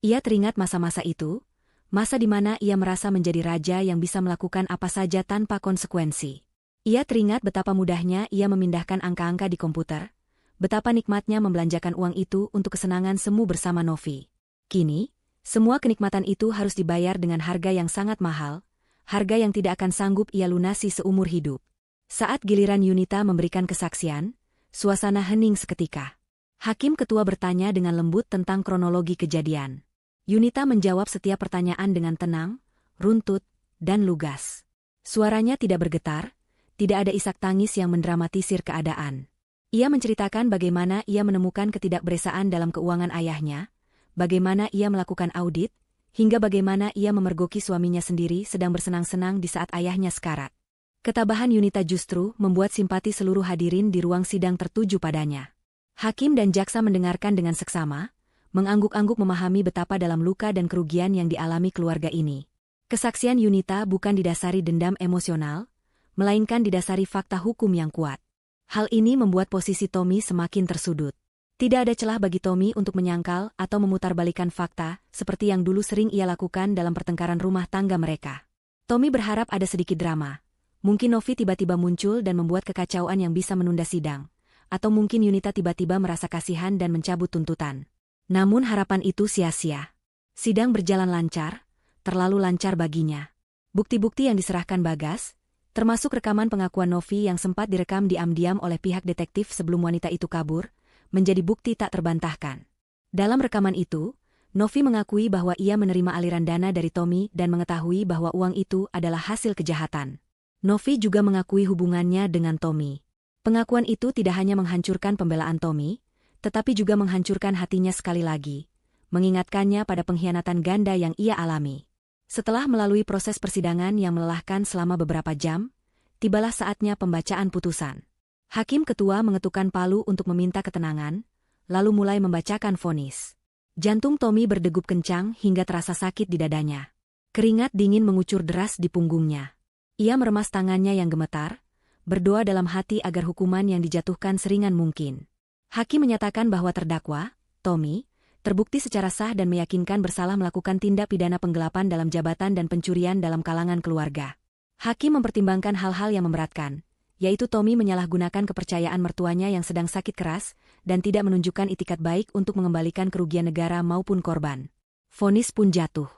Ia teringat masa-masa itu, masa di mana ia merasa menjadi raja yang bisa melakukan apa saja tanpa konsekuensi. Ia teringat betapa mudahnya ia memindahkan angka-angka di komputer, betapa nikmatnya membelanjakan uang itu untuk kesenangan semu bersama Novi. Kini, semua kenikmatan itu harus dibayar dengan harga yang sangat mahal, harga yang tidak akan sanggup ia lunasi seumur hidup. Saat giliran Yunita memberikan kesaksian, suasana hening seketika. Hakim ketua bertanya dengan lembut tentang kronologi kejadian. Yunita menjawab setiap pertanyaan dengan tenang, runtut, dan lugas. Suaranya tidak bergetar, tidak ada isak tangis yang mendramatisir keadaan. Ia menceritakan bagaimana ia menemukan ketidakberesaan dalam keuangan ayahnya, bagaimana ia melakukan audit, hingga bagaimana ia memergoki suaminya sendiri sedang bersenang-senang di saat ayahnya sekarat. Ketabahan Yunita justru membuat simpati seluruh hadirin di ruang sidang tertuju padanya. Hakim dan jaksa mendengarkan dengan seksama, mengangguk-angguk memahami betapa dalam luka dan kerugian yang dialami keluarga ini. Kesaksian Yunita bukan didasari dendam emosional, melainkan didasari fakta hukum yang kuat. Hal ini membuat posisi Tommy semakin tersudut. Tidak ada celah bagi Tommy untuk menyangkal atau memutarbalikkan fakta, seperti yang dulu sering ia lakukan dalam pertengkaran rumah tangga mereka. Tommy berharap ada sedikit drama. Mungkin Novi tiba-tiba muncul dan membuat kekacauan yang bisa menunda sidang. Atau mungkin Yunita tiba-tiba merasa kasihan dan mencabut tuntutan. Namun harapan itu sia-sia. Sidang berjalan lancar, terlalu lancar baginya. Bukti-bukti yang diserahkan Bagas, termasuk rekaman pengakuan Novi yang sempat direkam diam-diam oleh pihak detektif sebelum wanita itu kabur, menjadi bukti tak terbantahkan. Dalam rekaman itu, Novi mengakui bahwa ia menerima aliran dana dari Tommy dan mengetahui bahwa uang itu adalah hasil kejahatan. Novi juga mengakui hubungannya dengan Tommy. Pengakuan itu tidak hanya menghancurkan pembelaan Tommy, tetapi juga menghancurkan hatinya sekali lagi, mengingatkannya pada pengkhianatan ganda yang ia alami. Setelah melalui proses persidangan yang melelahkan selama beberapa jam, tibalah saatnya pembacaan putusan. Hakim ketua mengetukkan palu untuk meminta ketenangan, lalu mulai membacakan vonis. Jantung Tommy berdegup kencang hingga terasa sakit di dadanya. Keringat dingin mengucur deras di punggungnya. Ia meremas tangannya yang gemetar, berdoa dalam hati agar hukuman yang dijatuhkan seringan mungkin. Hakim menyatakan bahwa terdakwa, Tommy, terbukti secara sah dan meyakinkan bersalah melakukan tindak pidana penggelapan dalam jabatan dan pencurian dalam kalangan keluarga. Hakim mempertimbangkan hal-hal yang memberatkan, yaitu Tommy menyalahgunakan kepercayaan mertuanya yang sedang sakit keras dan tidak menunjukkan itikat baik untuk mengembalikan kerugian negara maupun korban. Vonis pun jatuh.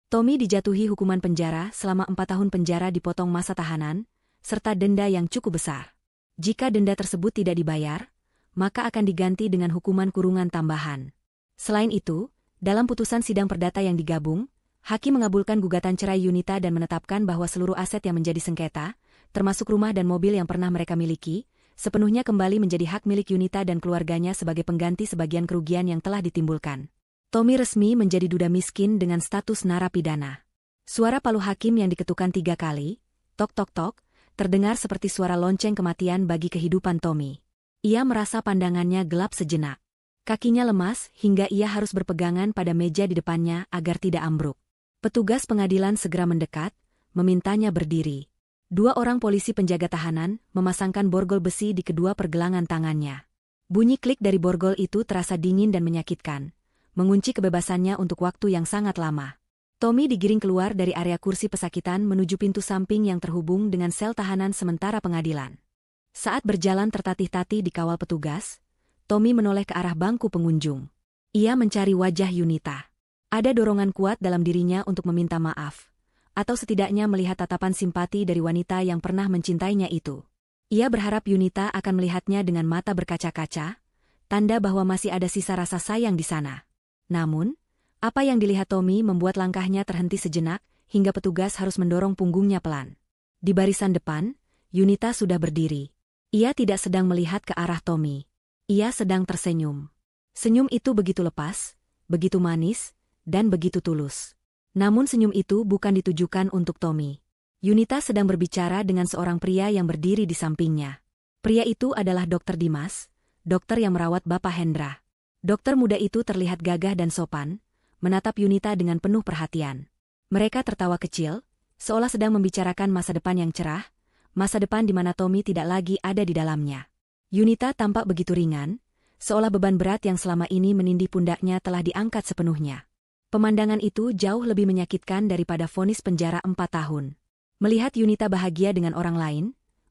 Tommy dijatuhi hukuman penjara selama 4 tahun penjara dipotong masa tahanan, serta denda yang cukup besar. Jika denda tersebut tidak dibayar, maka akan diganti dengan hukuman kurungan tambahan. Selain itu, dalam putusan sidang perdata yang digabung, hakim mengabulkan gugatan cerai Yunita dan menetapkan bahwa seluruh aset yang menjadi sengketa, termasuk rumah dan mobil yang pernah mereka miliki, sepenuhnya kembali menjadi hak milik Yunita dan keluarganya sebagai pengganti sebagian kerugian yang telah ditimbulkan. Tommy resmi menjadi duda miskin dengan status narapidana. Suara palu hakim yang diketukkan 3 kali, tok tok tok, terdengar seperti suara lonceng kematian bagi kehidupan Tommy. Ia merasa pandangannya gelap sejenak. Kakinya lemas hingga ia harus berpegangan pada meja di depannya agar tidak ambruk. Petugas pengadilan segera mendekat, memintanya berdiri. 2 orang polisi penjaga tahanan memasangkan borgol besi di kedua pergelangan tangannya. Bunyi klik dari borgol itu terasa dingin dan menyakitkan, mengunci kebebasannya untuk waktu yang sangat lama. Tommy digiring keluar dari area kursi pesakitan menuju pintu samping yang terhubung dengan sel tahanan sementara pengadilan. Saat berjalan tertatih-tatih di kawal petugas, Tommy menoleh ke arah bangku pengunjung. Ia mencari wajah Yunita. Ada dorongan kuat dalam dirinya untuk meminta maaf, atau setidaknya melihat tatapan simpati dari wanita yang pernah mencintainya itu. Ia berharap Yunita akan melihatnya dengan mata berkaca-kaca, tanda bahwa masih ada sisa rasa sayang di sana. Namun, apa yang dilihat Tommy membuat langkahnya terhenti sejenak, hingga petugas harus mendorong punggungnya pelan. Di barisan depan, Yunita sudah berdiri. Ia tidak sedang melihat ke arah Tommy. Ia sedang tersenyum. Senyum itu begitu lepas, begitu manis, dan begitu tulus. Namun senyum itu bukan ditujukan untuk Tommy. Yunita sedang berbicara dengan seorang pria yang berdiri di sampingnya. Pria itu adalah Dr. Dimas, dokter yang merawat Bapak Hendra. Dokter muda itu terlihat gagah dan sopan, menatap Yunita dengan penuh perhatian. Mereka tertawa kecil, seolah sedang membicarakan masa depan yang cerah, masa depan di mana Tommy tidak lagi ada di dalamnya. Yunita tampak begitu ringan, seolah beban berat yang selama ini menindih pundaknya telah diangkat sepenuhnya. Pemandangan itu jauh lebih menyakitkan daripada vonis penjara 4 tahun. Melihat Yunita bahagia dengan orang lain,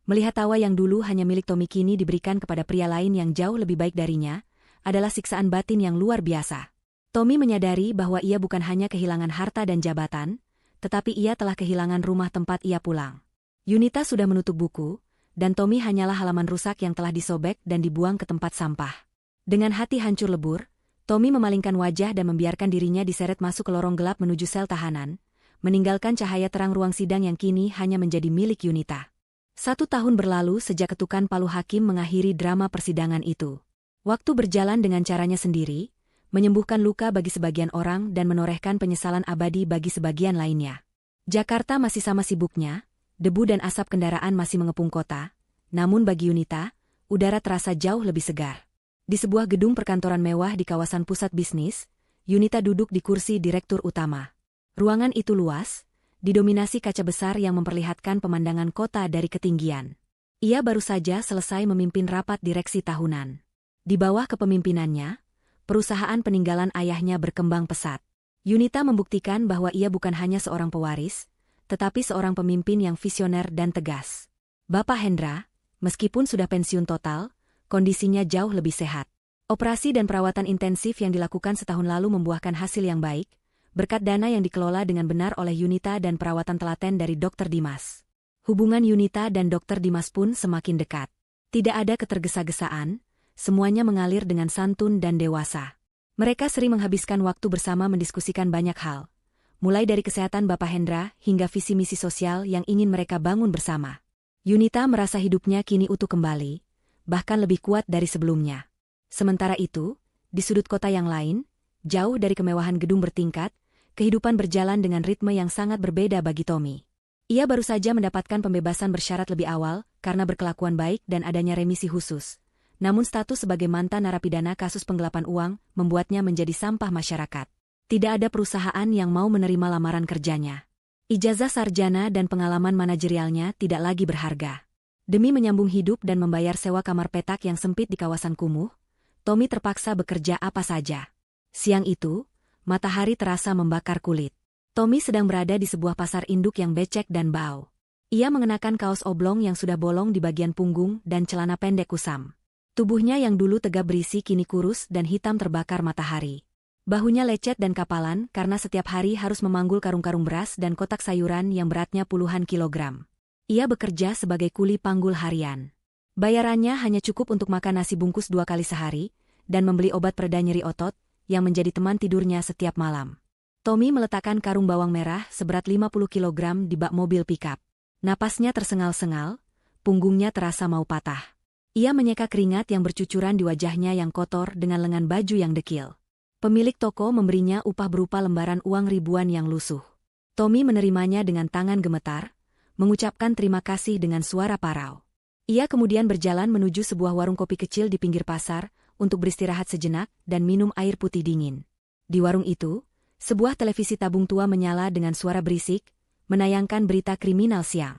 melihat tawa yang dulu hanya milik Tommy kini diberikan kepada pria lain yang jauh lebih baik darinya, adalah siksaan batin yang luar biasa. Tommy menyadari bahwa ia bukan hanya kehilangan harta dan jabatan, tetapi ia telah kehilangan rumah tempat ia pulang. Yunita sudah menutup buku, dan Tommy hanyalah halaman rusak yang telah disobek dan dibuang ke tempat sampah. Dengan hati hancur lebur, Tommy memalingkan wajah dan membiarkan dirinya diseret masuk ke lorong gelap menuju sel tahanan, meninggalkan cahaya terang ruang sidang yang kini hanya menjadi milik Yunita. 1 tahun berlalu sejak ketukan palu hakim mengakhiri drama persidangan itu. Waktu berjalan dengan caranya sendiri, menyembuhkan luka bagi sebagian orang dan menorehkan penyesalan abadi bagi sebagian lainnya. Jakarta masih sama sibuknya, Debu dan asap kendaraan masih mengepung kota, namun bagi Yunita, udara terasa jauh lebih segar. Di sebuah gedung perkantoran mewah di kawasan pusat bisnis, Yunita duduk di kursi direktur utama. Ruangan itu luas, didominasi kaca besar yang memperlihatkan pemandangan kota dari ketinggian. Ia baru saja selesai memimpin rapat direksi tahunan. Di bawah kepemimpinannya, perusahaan peninggalan ayahnya berkembang pesat. Yunita membuktikan bahwa ia bukan hanya seorang pewaris, tetapi seorang pemimpin yang visioner dan tegas. Bapak Hendra, meskipun sudah pensiun total, kondisinya jauh lebih sehat. Operasi dan perawatan intensif yang dilakukan setahun lalu membuahkan hasil yang baik, berkat dana yang dikelola dengan benar oleh Yunita dan perawatan telaten dari Dr. Dimas. Hubungan Yunita dan Dr. Dimas pun semakin dekat. Tidak ada ketergesa-gesaan, semuanya mengalir dengan santun dan dewasa. Mereka sering menghabiskan waktu bersama mendiskusikan banyak hal, mulai dari kesehatan Bapak Hendra hingga visi misi sosial yang ingin mereka bangun bersama. Yunita merasa hidupnya kini utuh kembali, bahkan lebih kuat dari sebelumnya. Sementara itu, di sudut kota yang lain, jauh dari kemewahan gedung bertingkat, kehidupan berjalan dengan ritme yang sangat berbeda bagi Tommy. Ia baru saja mendapatkan pembebasan bersyarat lebih awal karena berkelakuan baik dan adanya remisi khusus. Namun status sebagai mantan narapidana kasus penggelapan uang membuatnya menjadi sampah masyarakat. Tidak ada perusahaan yang mau menerima lamaran kerjanya. Ijazah sarjana dan pengalaman manajerialnya tidak lagi berharga. Demi menyambung hidup dan membayar sewa kamar petak yang sempit di kawasan kumuh, Tommy terpaksa bekerja apa saja. Siang itu, matahari terasa membakar kulit. Tommy sedang berada di sebuah pasar induk yang becek dan bau. Ia mengenakan kaos oblong yang sudah bolong di bagian punggung dan celana pendek kusam. Tubuhnya yang dulu tegap berisi kini kurus dan hitam terbakar matahari. Bahunya lecet dan kapalan karena setiap hari harus memanggul karung-karung beras dan kotak sayuran yang beratnya puluhan kilogram. Ia bekerja sebagai kuli panggul harian. Bayarannya hanya cukup untuk makan nasi bungkus 2 kali sehari, dan membeli obat pereda nyeri otot, yang menjadi teman tidurnya setiap malam. Tommy meletakkan karung bawang merah seberat 50 kilogram di bak mobil pikap. Napasnya tersengal-sengal, punggungnya terasa mau patah. Ia menyeka keringat yang bercucuran di wajahnya yang kotor dengan lengan baju yang dekil. Pemilik toko memberinya upah berupa lembaran uang ribuan yang lusuh. Tommy menerimanya dengan tangan gemetar, mengucapkan terima kasih dengan suara parau. Ia kemudian berjalan menuju sebuah warung kopi kecil di pinggir pasar untuk beristirahat sejenak dan minum air putih dingin. Di warung itu, sebuah televisi tabung tua menyala dengan suara berisik, menayangkan berita kriminal siang.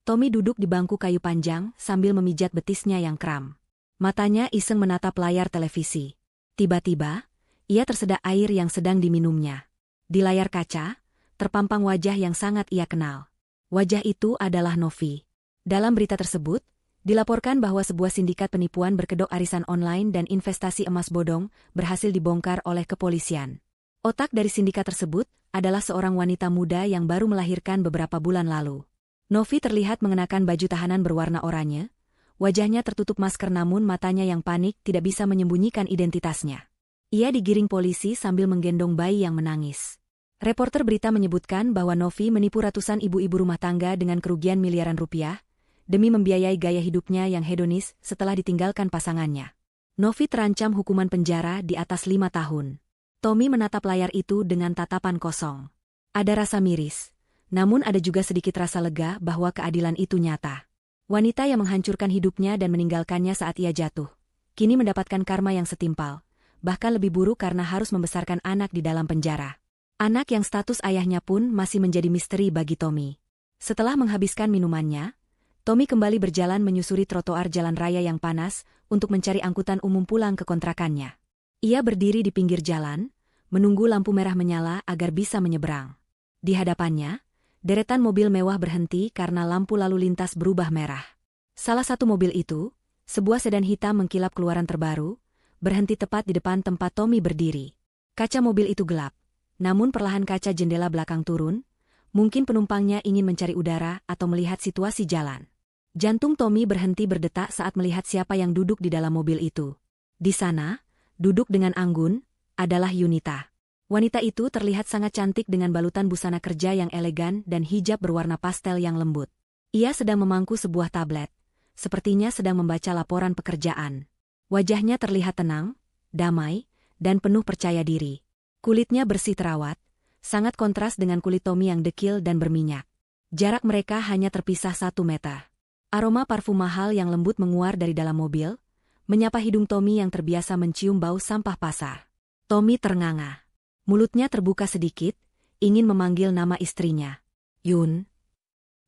Tommy duduk di bangku kayu panjang sambil memijat betisnya yang kram. Matanya iseng menatap layar televisi. Tiba-tiba, ia tersedak air yang sedang diminumnya. Di layar kaca, terpampang wajah yang sangat ia kenal. Wajah itu adalah Novi. Dalam berita tersebut, dilaporkan bahwa sebuah sindikat penipuan berkedok arisan online dan investasi emas bodong berhasil dibongkar oleh kepolisian. Otak dari sindikat tersebut adalah seorang wanita muda yang baru melahirkan beberapa bulan lalu. Novi terlihat mengenakan baju tahanan berwarna oranye, wajahnya tertutup masker namun matanya yang panik tidak bisa menyembunyikan identitasnya. Ia digiring polisi sambil menggendong bayi yang menangis. Reporter berita menyebutkan bahwa Novi menipu ratusan ibu-ibu rumah tangga dengan kerugian miliaran rupiah, demi membiayai gaya hidupnya yang hedonis setelah ditinggalkan pasangannya. Novi terancam hukuman penjara di atas 5 tahun. Tommy menatap layar itu dengan tatapan kosong. Ada rasa miris, namun ada juga sedikit rasa lega bahwa keadilan itu nyata. Wanita yang menghancurkan hidupnya dan meninggalkannya saat ia jatuh, kini mendapatkan karma yang setimpal. Bahkan lebih buruk karena harus membesarkan anak di dalam penjara. Anak yang status ayahnya pun masih menjadi misteri bagi Tommy. Setelah menghabiskan minumannya, Tommy kembali berjalan menyusuri trotoar jalan raya yang panas untuk mencari angkutan umum pulang ke kontrakannya. Ia berdiri di pinggir jalan, menunggu lampu merah menyala agar bisa menyeberang. Di hadapannya, deretan mobil mewah berhenti karena lampu lalu lintas berubah merah. Salah satu mobil itu, sebuah sedan hitam mengkilap keluaran terbaru, berhenti tepat di depan tempat Tommy berdiri. Kaca mobil itu gelap, namun perlahan kaca jendela belakang turun, mungkin penumpangnya ingin mencari udara atau melihat situasi jalan. Jantung Tommy berhenti berdetak saat melihat siapa yang duduk di dalam mobil itu. Di sana, duduk dengan anggun, adalah Yunita. Wanita itu terlihat sangat cantik dengan balutan busana kerja yang elegan dan hijab berwarna pastel yang lembut. Ia sedang memangku sebuah tablet, sepertinya sedang membaca laporan pekerjaan. Wajahnya terlihat tenang, damai, dan penuh percaya diri. Kulitnya bersih terawat, sangat kontras dengan kulit Tommy yang dekil dan berminyak. Jarak mereka hanya terpisah 1 meter. Aroma parfum mahal yang lembut menguar dari dalam mobil, menyapa hidung Tommy yang terbiasa mencium bau sampah pasar. Tommy ternganga. Mulutnya terbuka sedikit, ingin memanggil nama istrinya. Yun.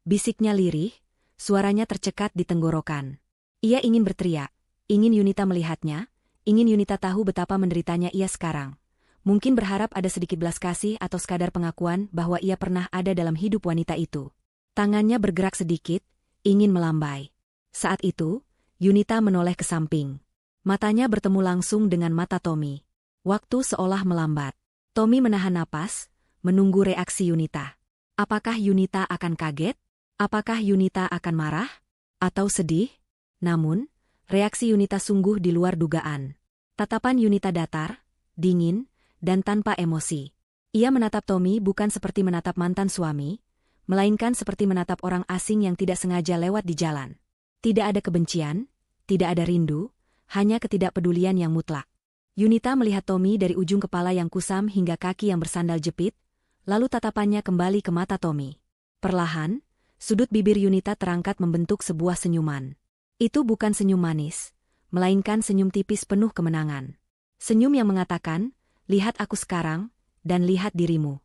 Bisiknya lirih, suaranya tercekat di tenggorokan. Ia ingin berteriak, ingin Yunita melihatnya, ingin Yunita tahu betapa menderitanya ia sekarang. Mungkin berharap ada sedikit belas kasih atau sekadar pengakuan bahwa ia pernah ada dalam hidup wanita itu. Tangannya bergerak sedikit, ingin melambai. Saat itu, Yunita menoleh ke samping. Matanya bertemu langsung dengan mata Tommy. Waktu seolah melambat. Tommy menahan napas, menunggu reaksi Yunita. Apakah Yunita akan kaget? Apakah Yunita akan marah? Atau sedih? Namun, reaksi Yunita sungguh di luar dugaan. Tatapan Yunita datar, dingin, dan tanpa emosi. Ia menatap Tommy bukan seperti menatap mantan suami, melainkan seperti menatap orang asing yang tidak sengaja lewat di jalan. Tidak ada kebencian, tidak ada rindu, hanya ketidakpedulian yang mutlak. Yunita melihat Tommy dari ujung kepala yang kusam hingga kaki yang bersandal jepit, lalu tatapannya kembali ke mata Tommy. Perlahan, sudut bibir Yunita terangkat membentuk sebuah senyuman. Itu bukan senyum manis, melainkan senyum tipis penuh kemenangan. Senyum yang mengatakan, lihat aku sekarang, dan lihat dirimu.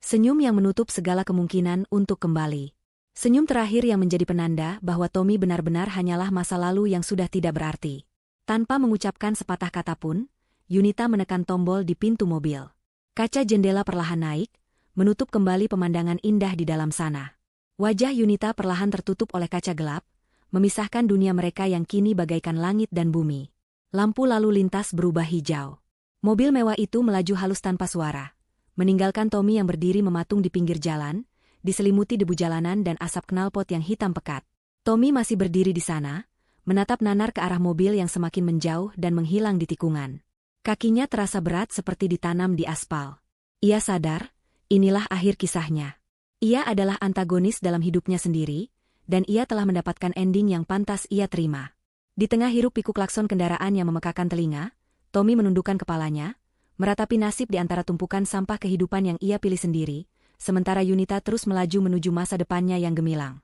Senyum yang menutup segala kemungkinan untuk kembali. Senyum terakhir yang menjadi penanda bahwa Tommy benar-benar hanyalah masa lalu yang sudah tidak berarti. Tanpa mengucapkan sepatah kata pun, Yunita menekan tombol di pintu mobil. Kaca jendela perlahan naik, menutup kembali pemandangan indah di dalam sana. Wajah Yunita perlahan tertutup oleh kaca gelap, memisahkan dunia mereka yang kini bagaikan langit dan bumi. Lampu lalu lintas berubah hijau. Mobil mewah itu melaju halus tanpa suara, meninggalkan Tommy yang berdiri mematung di pinggir jalan, diselimuti debu jalanan dan asap knalpot yang hitam pekat. Tommy masih berdiri di sana, menatap nanar ke arah mobil yang semakin menjauh dan menghilang di tikungan. Kakinya terasa berat seperti ditanam di aspal. Ia sadar, inilah akhir kisahnya. Ia adalah antagonis dalam hidupnya sendiri, dan ia telah mendapatkan ending yang pantas ia terima. Di tengah hiruk-pikuk klakson kendaraan yang memekakan telinga, Tommy menundukkan kepalanya, meratapi nasib di antara tumpukan sampah kehidupan yang ia pilih sendiri, sementara Yunita terus melaju menuju masa depannya yang gemilang.